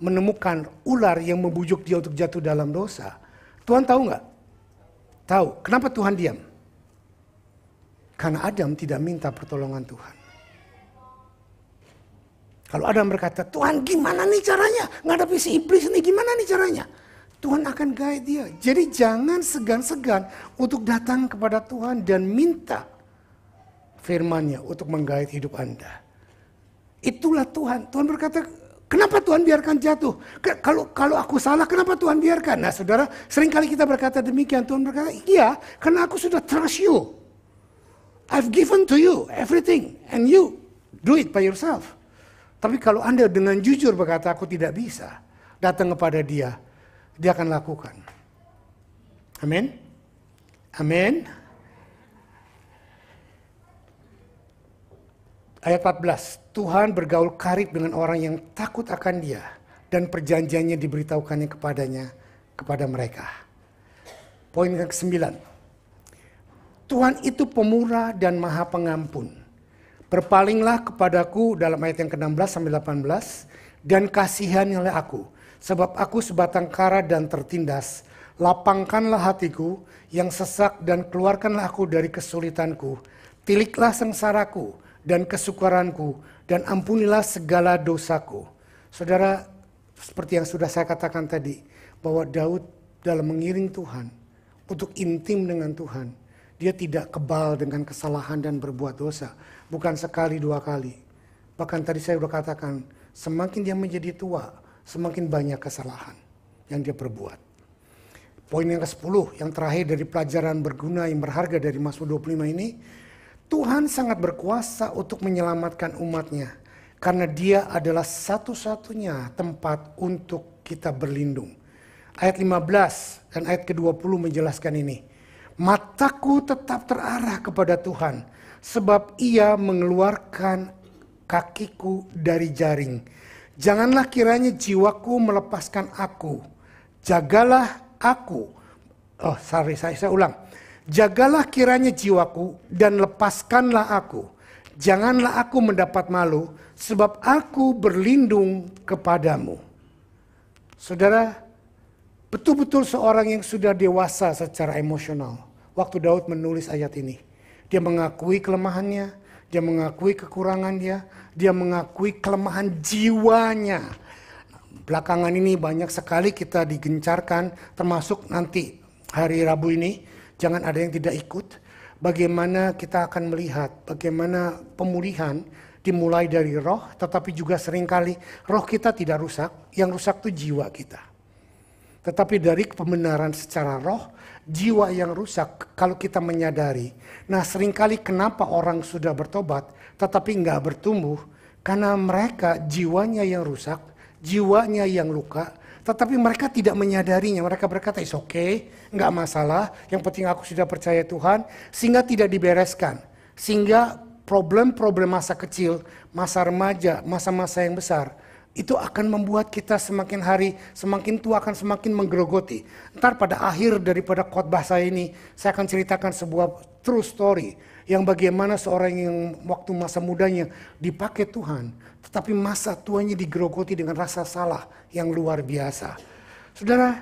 menemukan ular yang membujuk dia untuk jatuh dalam dosa, Tuhan tahu nggak? Tahu. Kenapa Tuhan diam? Karena Adam tidak minta pertolongan Tuhan. Kalau Adam berkata, Tuhan gimana nih caranya? Ngadapi si iblis ini gimana nih caranya? Tuhan akan guide dia. Jadi jangan segan-segan untuk datang kepada Tuhan dan minta firman-Nya untuk menggait hidup Anda. Itulah Tuhan. Tuhan berkata, kenapa Tuhan biarkan jatuh? Kalau aku salah, kenapa Tuhan biarkan? Nah saudara, seringkali kita berkata demikian. Tuhan berkata, iya karena aku sudah trust you. I've given to you everything and you do it by yourself. Tapi kalau Anda dengan jujur berkata, aku tidak bisa, datang kepada dia, dia akan lakukan. Amin. Amin. Ayat 14, Tuhan bergaul karib dengan orang yang takut akan dia, dan perjanjiannya diberitahukannya kepada mereka. Poin yang ke-9, Tuhan itu pemurah dan maha pengampun. Berpalinglah kepadaku dalam ayat yang ke-16 sampai 18 dan kasihanilah aku sebab aku sebatang kara dan tertindas. Lapangkanlah hatiku yang sesak dan keluarkanlah aku dari kesulitanku. Tiliklah sengsaraku dan kesukaranku dan ampunilah segala dosaku. Saudara, seperti yang sudah saya katakan tadi, bahwa Daud dalam mengiring Tuhan untuk intim dengan Tuhan, dia tidak kebal dengan kesalahan dan berbuat dosa. Bukan sekali dua kali. Bahkan tadi saya sudah katakan, semakin dia menjadi tua, semakin banyak kesalahan yang dia perbuat. Poin yang ke-10, yang terakhir dari pelajaran berguna yang berharga dari Mazmur 25 ini, Tuhan sangat berkuasa untuk menyelamatkan umatnya. Karena dia adalah satu-satunya tempat untuk kita berlindung. Ayat 15 dan ayat ke-20 menjelaskan ini. Mataku tetap terarah kepada Tuhan. Sebab ia mengeluarkan kakiku dari jaring. Janganlah kiranya jiwaku melepaskan aku. Jagalah aku. Saya ulang. Jagalah kiranya jiwaku dan lepaskanlah aku. Janganlah aku mendapat malu. Sebab aku berlindung kepadamu. Saudara, betul-betul seorang yang sudah dewasa secara emosional. Waktu Daud menulis ayat ini. Dia mengakui kelemahannya, dia mengakui kekurangan dia mengakui kelemahan jiwanya. Belakangan ini banyak sekali kita digencarkan, termasuk nanti hari Rabu ini, jangan ada yang tidak ikut. Bagaimana kita akan melihat bagaimana pemulihan dimulai dari roh, tetapi juga seringkali roh kita tidak rusak, yang rusak itu jiwa kita. Tetapi dari pembenaran secara roh, jiwa yang rusak kalau kita menyadari. Nah seringkali kenapa orang sudah bertobat tetapi nggak bertumbuh, karena mereka jiwanya yang rusak, jiwanya yang luka, tetapi mereka tidak menyadarinya. Mereka berkata, it's okay, nggak masalah, yang penting aku sudah percaya Tuhan, sehingga tidak dibereskan. Sehingga problem-problem masa kecil, masa remaja, masa-masa yang besar, itu akan membuat kita semakin hari, semakin tua akan semakin menggerogoti. Ntar pada akhir daripada khotbah saya ini, saya akan ceritakan sebuah true story, yang bagaimana seorang yang waktu masa mudanya dipakai Tuhan, tetapi masa tuanya digerogoti dengan rasa salah yang luar biasa. Saudara,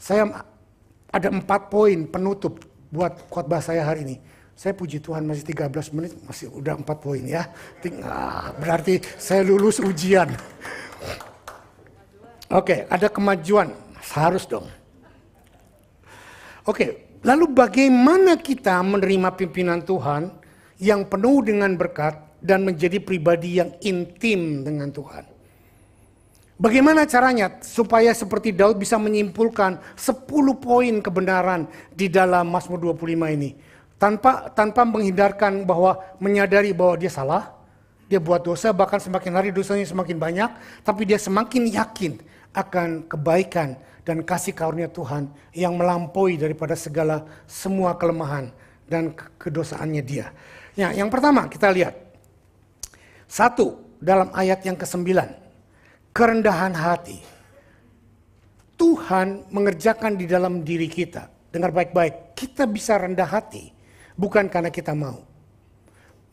saya ada 4 poin penutup buat khotbah saya hari ini. Saya puji Tuhan masih 13 menit, masih udah 4 poin ya. Berarti saya lulus ujian. Oke, ada kemajuan, harus dong. Oke, lalu bagaimana kita menerima pimpinan Tuhan yang penuh dengan berkat dan menjadi pribadi yang intim dengan Tuhan? Bagaimana caranya supaya seperti Daud bisa menyimpulkan 10 poin kebenaran di dalam Mazmur 25 ini? Tanpa menghindarkan bahwa menyadari bahwa dia salah, dia buat dosa, bahkan semakin hari dosanya semakin banyak, tapi dia semakin yakin akan kebaikan dan kasih karunia Tuhan yang melampaui daripada segala semua kelemahan dan kedosaannya dia. Ya, yang pertama kita lihat. 1 dalam ayat yang ke-9. Kerendahan hati. Tuhan mengerjakan di dalam diri kita. Dengar baik-baik, kita bisa rendah hati bukan karena kita mau.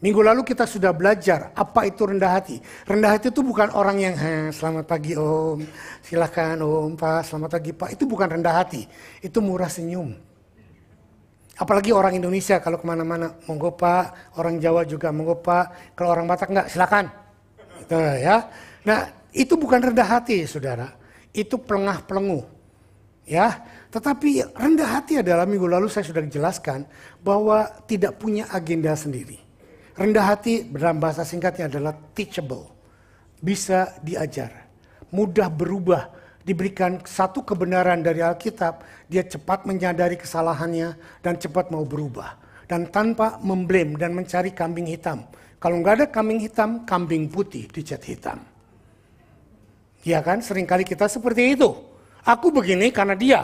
Minggu lalu kita sudah belajar apa itu rendah hati. Rendah hati itu bukan orang yang selamat pagi om, silakan om, pak, selamat pagi pak. Itu bukan rendah hati, itu murah senyum. Apalagi orang Indonesia kalau kemana-mana, monggo pak. Orang Jawa juga monggo pak. Kalau orang Batak enggak, silakan. Gitu ya. Nah itu bukan rendah hati saudara, itu pelengah-pelenguh. Ya, tetapi rendah hati adalah minggu lalu saya sudah jelaskan bahwa tidak punya agenda sendiri. Rendah hati dalam bahasa singkatnya adalah teachable, bisa diajar, mudah berubah, diberikan satu kebenaran dari Alkitab, dia cepat menyadari kesalahannya dan cepat mau berubah. Dan tanpa memblame dan mencari kambing hitam. Kalau nggak ada kambing hitam, kambing putih dicat hitam. Ya kan, seringkali kita seperti itu. Aku begini karena dia.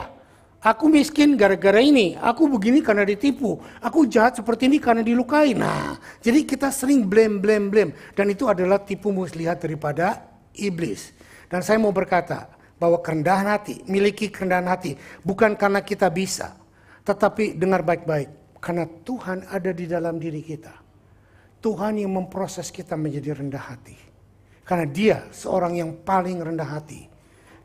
Aku miskin gara-gara ini, aku begini karena ditipu, aku jahat seperti ini karena dilukai. Nah, jadi kita sering blame. Dan itu adalah tipu muslihat daripada iblis. Dan saya mau berkata bahwa kerendahan hati, miliki kerendahan hati, bukan karena kita bisa. Tetapi dengar baik-baik, karena Tuhan ada di dalam diri kita. Tuhan yang memproses kita menjadi rendah hati. Karena dia seorang yang paling rendah hati.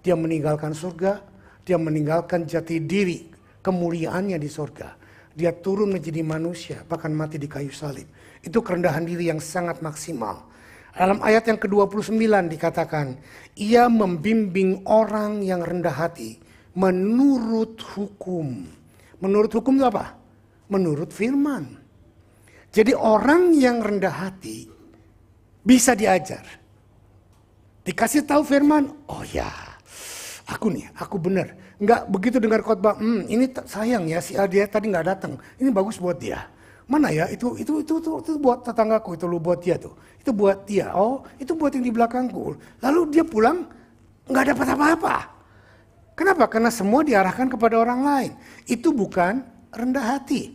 Dia meninggalkan surga. Dia meninggalkan jati diri, kemuliaannya di surga. Dia turun menjadi manusia, bahkan mati di kayu salib. Itu kerendahan diri yang sangat maksimal. Dalam ayat yang ke-29 dikatakan, ia membimbing orang yang rendah hati menurut hukum. Menurut hukum itu apa? Menurut firman. Jadi orang yang rendah hati bisa diajar. Dikasih tahu firman, oh ya. Aku benar. Nggak begitu dengar khotbah, ini sayang ya si dia tadi nggak datang. Ini bagus buat dia. Mana ya itu buat tetanggaku, itu lu buat dia tuh. Itu buat dia. Oh, itu buat yang di belakangku. Lalu dia pulang nggak dapat apa-apa. Kenapa? Karena semua diarahkan kepada orang lain. Itu bukan rendah hati.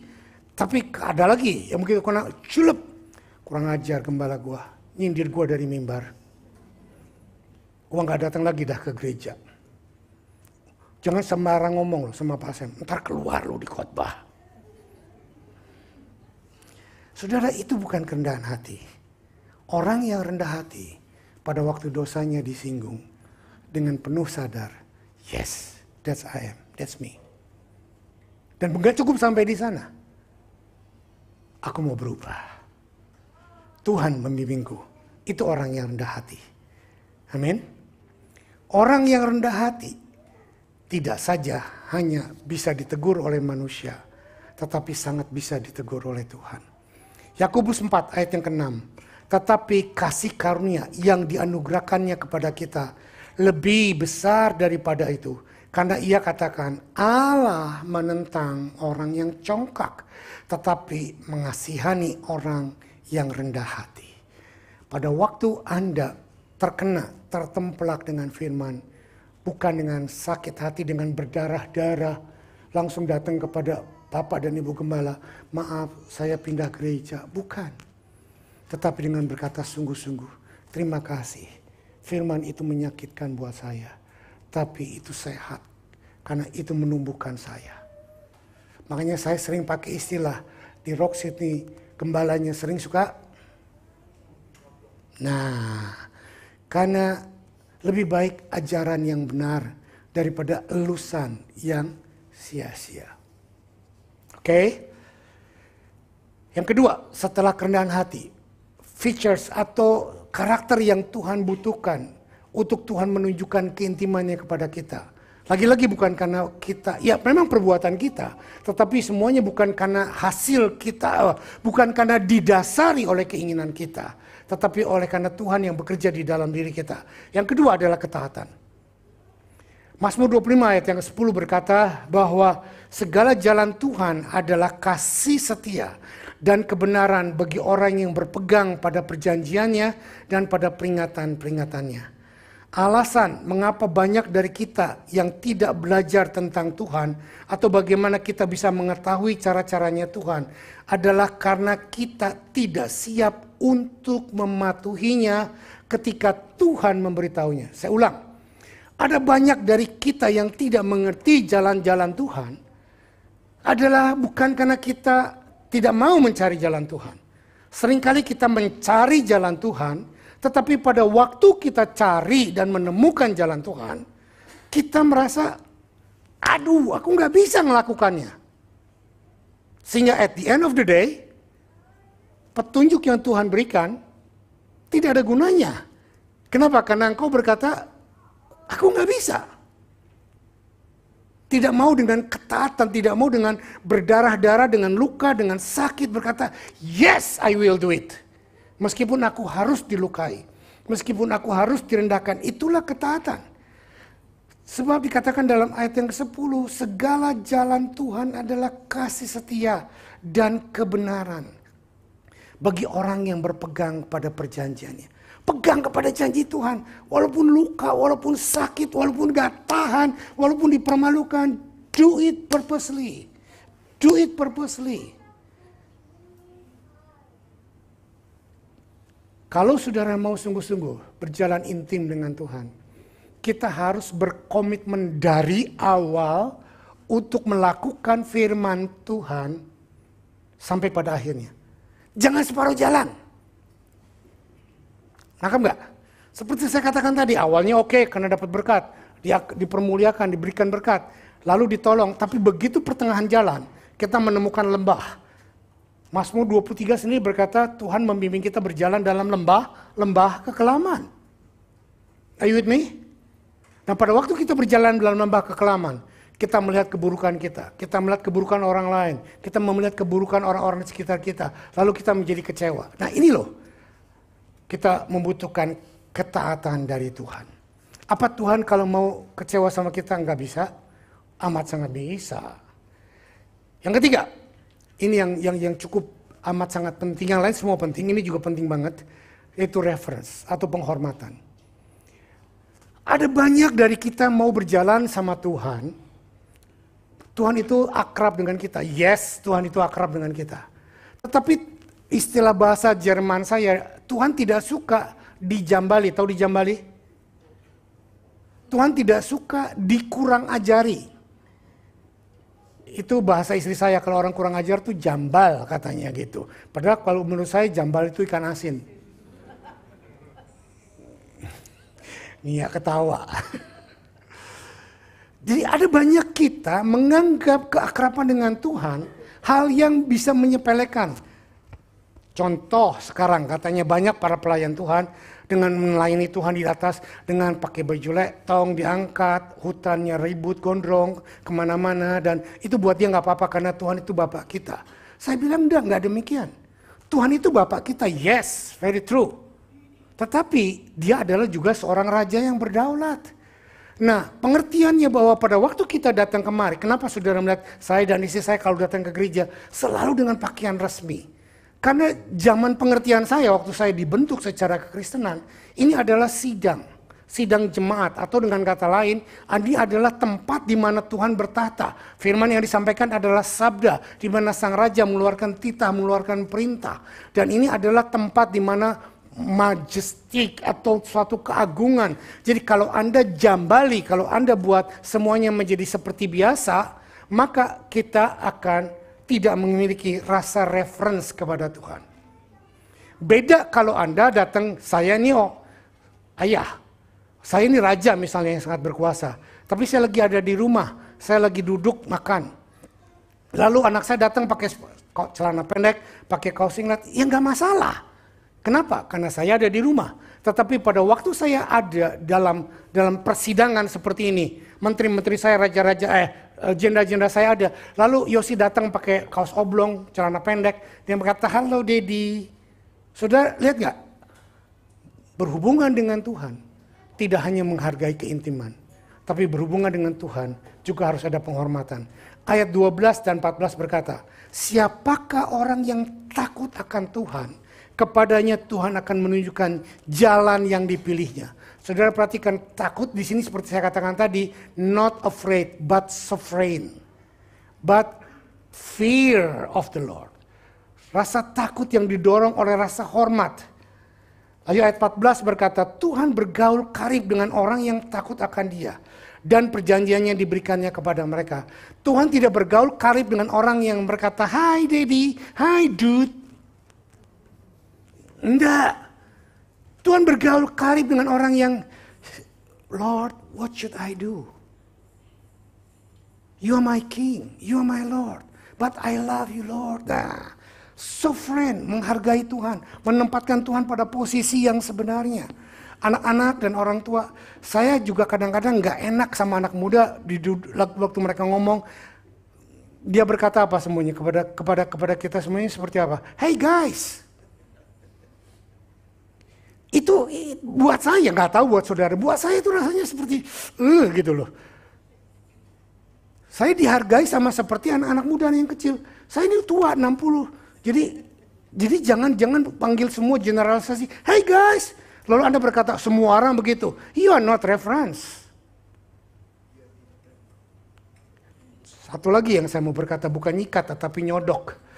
Tapi ada lagi yang begitu kena culep. Kurang ajar gembala gua, nyindir gua dari mimbar. Gua nggak datang lagi dah ke gereja. Jangan sembarang ngomong loh sama Pak Sam, ntar keluar lo di khotbah. Saudara, itu bukan kerendahan hati. Orang yang rendah hati pada waktu dosanya disinggung dengan penuh sadar, yes, that's I am, that's me. Dan nggak cukup sampai di sana. Aku mau berubah. Tuhan membimbingku. Itu orang yang rendah hati. Amin. Orang yang rendah hati tidak saja hanya bisa ditegur oleh manusia, tetapi sangat bisa ditegur oleh Tuhan. Yakobus 4 ayat yang ke-6. Tetapi kasih karunia yang dianugerahkannya kepada kita lebih besar daripada itu. Karena ia katakan, Allah menentang orang yang congkak, tetapi mengasihani orang yang rendah hati. Pada waktu Anda tertemplak dengan firman, bukan dengan sakit hati, dengan berdarah-darah, langsung datang kepada Bapak dan Ibu Gembala, maaf saya pindah gereja. Bukan. Tetapi dengan berkata sungguh-sungguh, terima kasih. Firman itu menyakitkan buat saya. Tapi itu sehat. Karena itu menumbuhkan saya. Makanya saya sering pakai istilah di Rock City, gembalanya sering suka. Nah, karena lebih baik ajaran yang benar daripada elusan yang sia-sia. Oke? Yang kedua, setelah kerendahan hati, features atau karakter yang Tuhan butuhkan untuk Tuhan menunjukkan keintimannya kepada kita. Lagi-lagi bukan karena kita, ya memang perbuatan kita, tetapi semuanya bukan karena hasil kita, bukan karena didasari oleh keinginan kita, tetapi oleh karena Tuhan yang bekerja di dalam diri kita. Yang kedua adalah ketaatan. Mazmur 25 ayat yang ke-10 berkata bahwa segala jalan Tuhan adalah kasih setia dan kebenaran bagi orang yang berpegang pada perjanjiannya dan pada peringatan-peringatannya. Alasan mengapa banyak dari kita yang tidak belajar tentang Tuhan atau bagaimana kita bisa mengetahui cara-caranya Tuhan adalah karena kita tidak siap untuk mematuhinya ketika Tuhan memberitahunya. Saya ulang, ada banyak dari kita yang tidak mengerti jalan-jalan Tuhan adalah bukan karena kita tidak mau mencari jalan Tuhan. Seringkali kita mencari jalan Tuhan, tetapi pada waktu kita cari dan menemukan jalan Tuhan, kita merasa, aduh aku nggak bisa melakukannya. Sehingga at the end of the day, petunjuk yang Tuhan berikan tidak ada gunanya. Kenapa? Karena engkau berkata, aku nggak bisa. Tidak mau dengan ketaatan, tidak mau dengan berdarah-darah, dengan luka, dengan sakit berkata, yes I will do it. Meskipun aku harus dilukai, meskipun aku harus direndahkan, itulah ketaatan. Sebab dikatakan dalam ayat yang ke-10, segala jalan Tuhan adalah kasih setia dan kebenaran bagi orang yang berpegang pada perjanjiannya. Pegang kepada janji Tuhan, walaupun luka, walaupun sakit, walaupun gak tahan, walaupun dipermalukan, do it purposely. Do it purposely. Kalau saudara mau sungguh-sungguh berjalan intim dengan Tuhan, kita harus berkomitmen dari awal untuk melakukan firman Tuhan sampai pada akhirnya. Jangan separuh jalan. Nangkap nggak? Seperti saya katakan tadi, awalnya oke karena dapat berkat, dipermuliakan, diberikan berkat, lalu ditolong. Tapi begitu pertengahan jalan, kita menemukan lembah. Mazmur 23 sendiri berkata Tuhan membimbing kita berjalan dalam lembah kekelaman. Are you with me? Nah pada waktu kita berjalan dalam lembah kekelaman, kita melihat keburukan kita melihat keburukan orang lain, kita melihat keburukan orang-orang di sekitar kita, lalu kita menjadi kecewa. Nah ini loh, kita membutuhkan ketaatan dari Tuhan. Apa Tuhan kalau mau kecewa sama kita nggak bisa? Amat sangat bisa. Yang ketiga, ini yang cukup amat sangat penting, yang lain semua penting, ini juga penting banget, yaitu reference atau penghormatan. Ada banyak dari kita mau berjalan sama Tuhan, Tuhan itu akrab dengan kita, yes Tuhan itu akrab dengan kita. Tetapi istilah bahasa Jerman saya, Tuhan tidak suka dijambali, tahu dijambali? Tuhan tidak suka dikurang ajari. Itu bahasa istri saya, kalau orang kurang ajar tuh jambal katanya gitu. Padahal kalau menurut saya jambal itu ikan asin. Nia ketawa. Jadi ada banyak kita menganggap keakraban dengan Tuhan hal yang bisa menyepelekan. Contoh sekarang katanya banyak para pelayan Tuhan dengan melayani Tuhan di atas dengan pakai baju letong, diangkat, hutannya ribut, gondrong, kemana-mana. Dan itu buat dia nggak apa-apa karena Tuhan itu Bapak kita. Saya bilang nggak demikian. Tuhan itu Bapak kita, yes, very true. Tetapi dia adalah juga seorang raja yang berdaulat. Nah, pengertiannya bahwa pada waktu kita datang kemari, kenapa saudara melihat saya dan istri saya kalau datang ke gereja selalu dengan pakaian resmi? Karena zaman pengertian saya waktu saya dibentuk secara kekristenan, ini adalah sidang jemaat, atau dengan kata lain, ini adalah tempat di mana Tuhan bertahta. Firman yang disampaikan adalah sabda, di mana sang raja mengeluarkan titah, mengeluarkan perintah. Dan ini adalah tempat di mana majestik atau suatu keagungan. Jadi kalau Anda jambali, kalau Anda buat semuanya menjadi seperti biasa, maka kita akan tidak memiliki rasa reference kepada Tuhan. Beda kalau Anda datang, saya ini ayah, saya ini raja misalnya yang sangat berkuasa. Tapi saya lagi ada di rumah, saya lagi duduk makan. Lalu anak saya datang pakai celana pendek, pakai kaos singlet, ya nggak masalah. Kenapa? Karena saya ada di rumah. Tetapi pada waktu saya ada dalam persidangan seperti ini, menteri-menteri saya, raja-raja, jenda-jenda saya ada. Lalu Yosi datang pakai kaos oblong, celana pendek. Dia berkata, halo Dedi. Saudara lihat gak? Berhubungan dengan Tuhan tidak hanya menghargai keintiman. Tapi berhubungan dengan Tuhan juga harus ada penghormatan. Ayat 12 dan 14 berkata, siapakah orang yang takut akan Tuhan? Kepadanya Tuhan akan menunjukkan jalan yang dipilihnya. Saudara perhatikan, takut di sini seperti saya katakan tadi, not afraid but sovereign. But fear of the Lord. Rasa takut yang didorong oleh rasa hormat. Lalu ayat 14 berkata, Tuhan bergaul karib dengan orang yang takut akan Dia. Dan perjanjiannya diberikannya kepada mereka. Tuhan tidak bergaul karib dengan orang yang berkata, hi Daddy, hi dude. Enggak. Tuhan bergaul karib dengan orang yang, Lord, what should I do? You are my king, you are my Lord. But I love you, Lord. Nah, sovereign, menghargai Tuhan. Menempatkan Tuhan pada posisi yang sebenarnya. Anak-anak dan orang tua, saya juga kadang-kadang gak enak sama anak muda waktu mereka ngomong. Dia berkata apa semuanya kepada kita semuanya seperti apa? Hey guys. Itu buat saya, nggak tahu buat saudara, buat saya itu rasanya seperti gitu loh. Saya dihargai sama seperti anak-anak muda yang kecil. Saya ini tua 60. Jadi jangan panggil semua generalisasi. Hey guys, lalu Anda berkata semua orang begitu. You are not reference. Satu lagi yang saya mau berkata, bukan nyikat tetapi nyodok.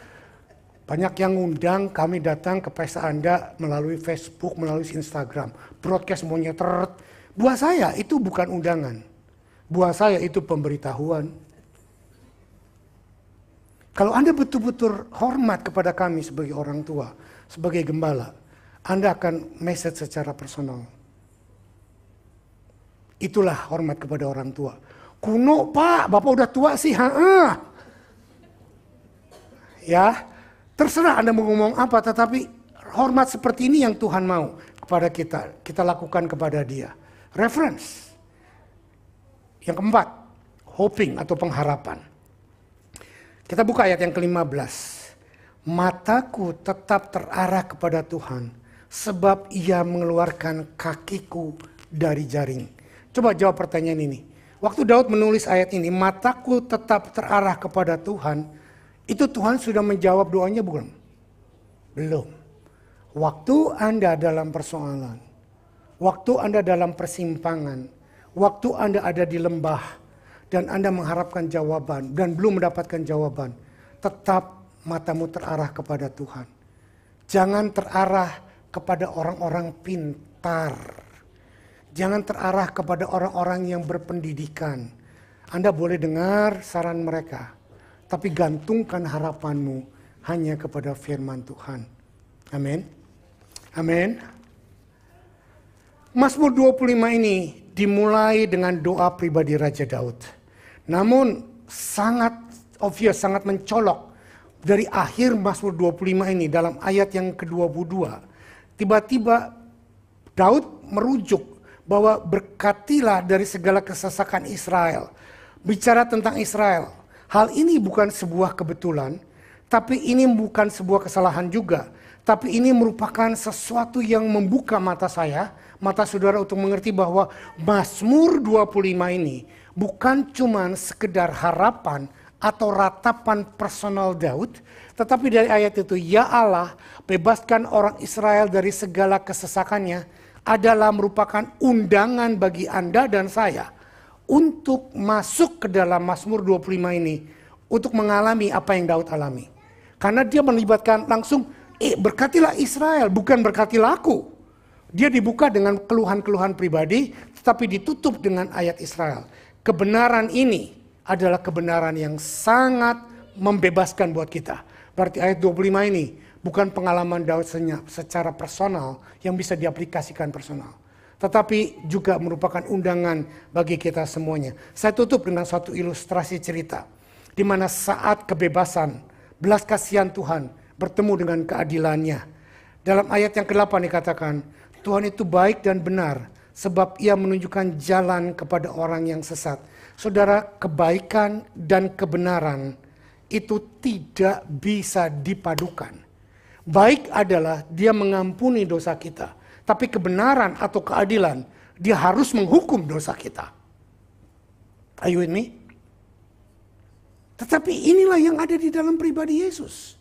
Banyak yang ngundang kami datang ke pesta Anda melalui Facebook, melalui Instagram. Broadcast semuanya Buat saya itu bukan undangan. Buat saya itu pemberitahuan. Kalau Anda betul-betul hormat kepada kami sebagai orang tua, sebagai gembala, Anda akan message secara personal. Itulah hormat kepada orang tua. Kuno Pak, Bapak udah tua sih. Ya. Terserah Anda mau ngomong apa, tetapi hormat seperti ini yang Tuhan mau kepada kita. Kita lakukan kepada Dia. Reference. Yang keempat, hoping atau pengharapan. Kita buka ayat yang ke-15. Mataku tetap terarah kepada Tuhan, sebab Ia mengeluarkan kakiku dari jaring. Coba jawab pertanyaan ini. Waktu Daud menulis ayat ini, mataku tetap terarah kepada Tuhan, itu Tuhan sudah menjawab doanya bukan? Belum. Waktu Anda dalam persoalan, waktu Anda dalam persimpangan, waktu Anda ada di lembah, dan Anda mengharapkan jawaban, dan belum mendapatkan jawaban, tetap matamu terarah kepada Tuhan. Jangan terarah kepada orang-orang pintar. Jangan terarah kepada orang-orang yang berpendidikan. Anda boleh dengar saran mereka. Tapi gantungkan harapanmu hanya kepada firman Tuhan. Amin. Amin. Mazmur 25 ini dimulai dengan doa pribadi Raja Daud. Namun sangat obvious, sangat mencolok dari akhir Mazmur 25 ini dalam ayat yang ke-22, tiba-tiba Daud merujuk bahwa berkatilah dari segala kesesakan Israel. Bicara tentang Israel. Hal ini bukan sebuah kebetulan, tapi ini bukan sebuah kesalahan juga. Tapi ini merupakan sesuatu yang membuka mata saya, mata saudara untuk mengerti bahwa Mazmur 25 ini bukan cuma sekedar harapan atau ratapan personal Daud, tetapi dari ayat itu, ya Allah, bebaskan orang Israel dari segala kesesakannya, adalah merupakan undangan bagi Anda dan saya untuk masuk ke dalam Mazmur 25 ini, untuk mengalami apa yang Daud alami. Karena dia melibatkan langsung, berkatilah Israel, bukan berkatilah aku. Dia dibuka dengan keluhan-keluhan pribadi, tetapi ditutup dengan ayat Israel. Kebenaran ini adalah kebenaran yang sangat membebaskan buat kita. Berarti ayat 25 ini bukan pengalaman Daud secara personal yang bisa diaplikasikan personal, tetapi juga merupakan undangan bagi kita semuanya. Saya tutup dengan suatu ilustrasi cerita, di mana saat kebebasan, belas kasihan Tuhan bertemu dengan keadilannya. Dalam ayat yang ke-8 dikatakan, Tuhan itu baik dan benar, sebab ia menunjukkan jalan kepada orang yang sesat. Saudara, kebaikan dan kebenaran itu tidak bisa dipadukan. Baik adalah dia mengampuni dosa kita, tapi kebenaran atau keadilan, dia harus menghukum dosa kita. Are you with me? Tetapi inilah yang ada di dalam pribadi Yesus.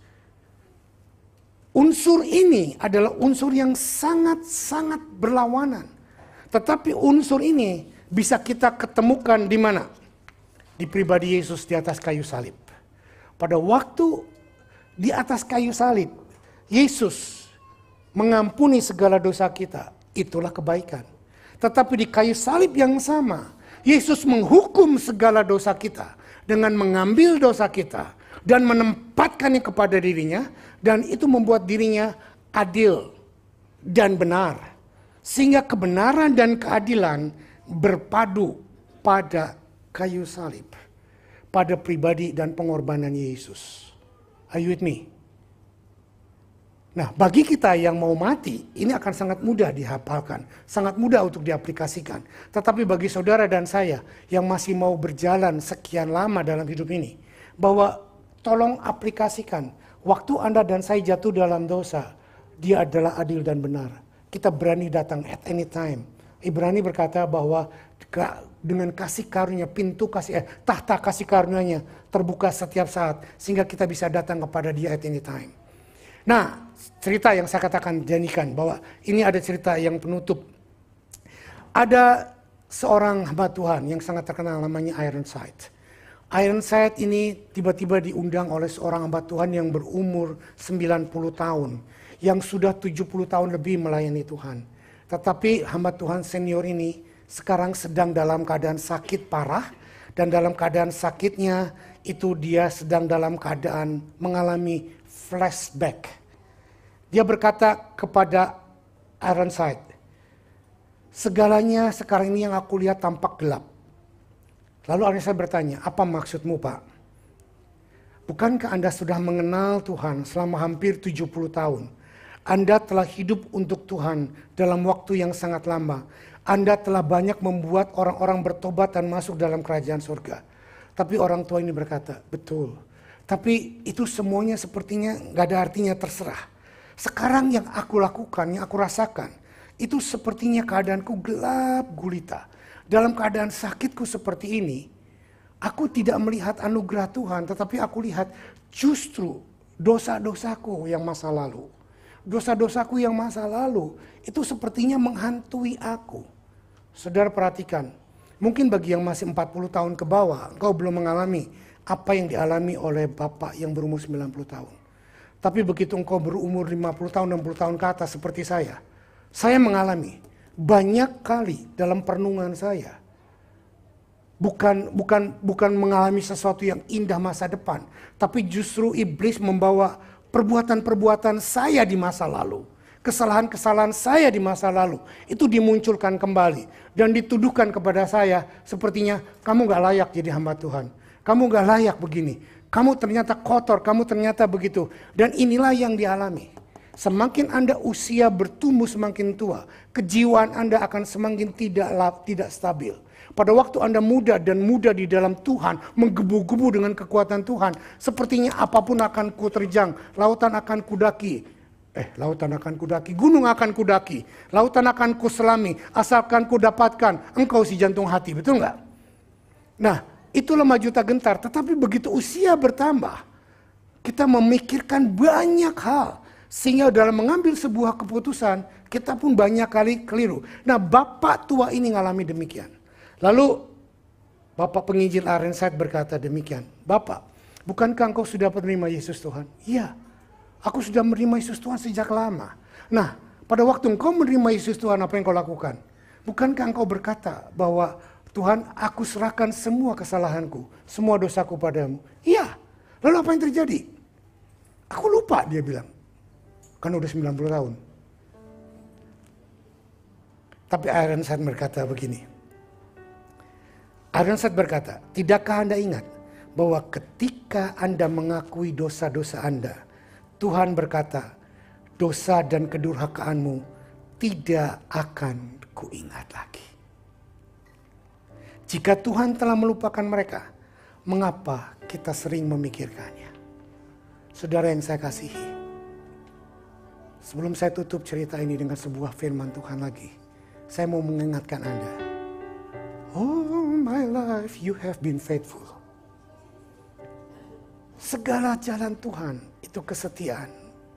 Unsur ini adalah unsur yang sangat-sangat berlawanan. Tetapi unsur ini bisa kita ketemukan di mana? Di pribadi Yesus di atas kayu salib. Pada waktu di atas kayu salib, Yesus mengampuni segala dosa kita. Itulah kebaikan. Tetapi di kayu salib yang sama, Yesus menghukum segala dosa kita dengan mengambil dosa kita dan menempatkannya kepada dirinya, dan itu membuat dirinya adil dan benar. Sehingga kebenaran dan keadilan berpadu pada kayu salib, pada pribadi dan pengorbanan Yesus. Are you with me? Nah, bagi kita yang mau mati, ini akan sangat mudah dihafalkan, sangat mudah untuk diaplikasikan. Tetapi bagi saudara dan saya yang masih mau berjalan sekian lama dalam hidup ini, bahwa tolong aplikasikan, waktu Anda dan saya jatuh dalam dosa, Dia adalah adil dan benar. Kita berani datang at any time. Ibrani berkata bahwa dengan kasih karunia, tahta kasih karunia-Nya terbuka setiap saat, sehingga kita bisa datang kepada Dia at any time. Nah, cerita yang saya katakan janjikan bahwa ini ada cerita yang penutup. Ada seorang hamba Tuhan yang sangat terkenal, namanya Ironside. Ironside ini tiba-tiba diundang oleh seorang hamba Tuhan yang berumur 90 tahun, yang sudah 70 tahun lebih melayani Tuhan. Tetapi hamba Tuhan senior ini sekarang sedang dalam keadaan sakit parah, dan dalam keadaan sakitnya itu dia sedang dalam keadaan mengalami flashback. Dia berkata kepada Ironside, segalanya sekarang ini yang aku lihat tampak gelap. Lalu Ironside bertanya, apa maksudmu Pak? Bukankah Anda sudah mengenal Tuhan selama hampir 70 tahun? Anda telah hidup untuk Tuhan dalam waktu yang sangat lama. Anda telah banyak membuat orang-orang bertobat dan masuk dalam kerajaan surga. Tapi orang tua ini berkata, betul. Tapi itu semuanya sepertinya gak ada artinya, terserah. Sekarang yang aku lakukan, yang aku rasakan, itu sepertinya keadaanku gelap gulita. Dalam keadaan sakitku seperti ini, aku tidak melihat anugerah Tuhan, tetapi aku lihat justru dosa-dosaku yang masa lalu. Dosa-dosaku yang masa lalu itu sepertinya menghantui aku. Saudara perhatikan, mungkin bagi yang masih 40 tahun ke bawah, engkau belum mengalami apa yang dialami oleh Bapak yang berumur 90 tahun. Tapi begitu engkau berumur 50 tahun, 60 tahun ke atas seperti saya mengalami banyak kali dalam perenungan saya. Bukan mengalami sesuatu yang indah masa depan, tapi justru iblis membawa perbuatan-perbuatan saya di masa lalu, kesalahan-kesalahan saya di masa lalu, itu dimunculkan kembali dan dituduhkan kepada saya sepertinya kamu gak layak jadi hamba Tuhan. Kamu gak layak begini. Kamu ternyata kotor, kamu ternyata begitu. Dan inilah yang dialami. Semakin Anda usia bertumbuh semakin tua, kejiwaan Anda akan semakin tidak stabil. Pada waktu Anda muda dan muda di dalam Tuhan, menggebu-gebu dengan kekuatan Tuhan, sepertinya apapun akan ku terjang, lautan akan kudaki. Lautan akan kudaki, gunung akan kudaki, lautan akan ku selami, asalkan ku dapatkan engkau si jantung hati, betul nggak? Nah, itulah maju tak gentar, tetapi begitu usia bertambah, kita memikirkan banyak hal. Sehingga dalam mengambil sebuah keputusan, kita pun banyak kali keliru. Nah, bapak tua ini ngalami demikian. Lalu, Bapak penginjil Arenside berkata demikian. Bapak, bukankah engkau sudah menerima Yesus Tuhan? Iya, aku sudah menerima Yesus Tuhan sejak lama. Nah, pada waktu engkau menerima Yesus Tuhan, apa yang kau lakukan? Bukankah engkau berkata bahwa Tuhan, aku serahkan semua kesalahanku, semua dosaku padamu? Iya, lalu apa yang terjadi? Aku lupa, dia bilang. Kan udah 90 tahun. Tapi Ironside berkata begini. Ironside berkata, tidakkah Anda ingat bahwa ketika Anda mengakui dosa-dosa Anda, Tuhan berkata, dosa dan kedurhakaanmu tidak akan kuingat lagi. Jika Tuhan telah melupakan mereka, mengapa kita sering memikirkannya? Saudara yang saya kasihi, sebelum saya tutup cerita ini dengan sebuah firman Tuhan lagi, saya mau mengingatkan Anda. All my life you have been faithful. Segala jalan Tuhan itu kesetiaan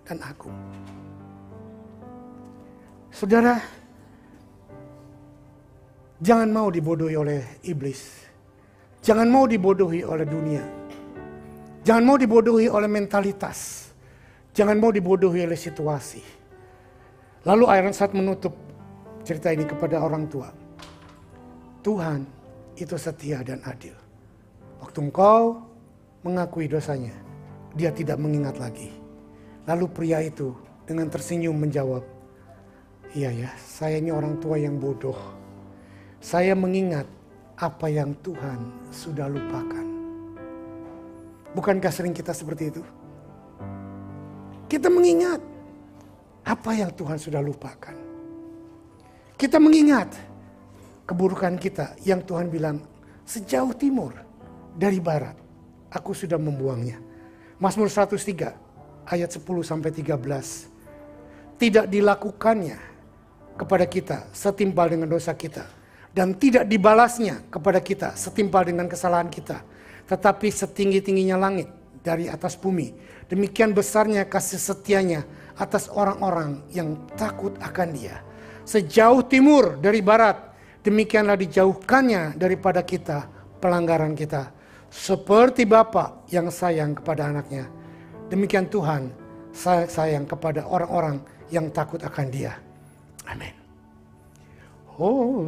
dan agung. Saudara, jangan mau dibodohi oleh iblis. Jangan mau dibodohi oleh dunia. Jangan mau dibodohi oleh mentalitas. Jangan mau dibodohi oleh situasi. Lalu Ironside menutup cerita ini kepada orang tua. Tuhan itu setia dan adil. Waktu engkau mengakui dosanya, dia tidak mengingat lagi. Lalu pria itu dengan tersenyum menjawab, iya ya, saya ini orang tua yang bodoh. Saya mengingat apa yang Tuhan sudah lupakan. Bukankah sering kita seperti itu? Kita mengingat apa yang Tuhan sudah lupakan. Kita mengingat keburukan kita yang Tuhan bilang, sejauh timur dari barat, aku sudah membuangnya. Mazmur 103 ayat 10-13. Tidak dilakukannya kepada kita setimpal dengan dosa kita. Dan tidak dibalasnya kepada kita setimpal dengan kesalahan kita. Tetapi setinggi-tingginya langit dari atas bumi, demikian besarnya kasih setianya atas orang-orang yang takut akan Dia. Sejauh timur dari barat, demikianlah dijauhkannya daripada kita pelanggaran kita. Seperti Bapa yang sayang kepada anaknya, demikian Tuhan sayang kepada orang-orang yang takut akan Dia. Amin. Oh.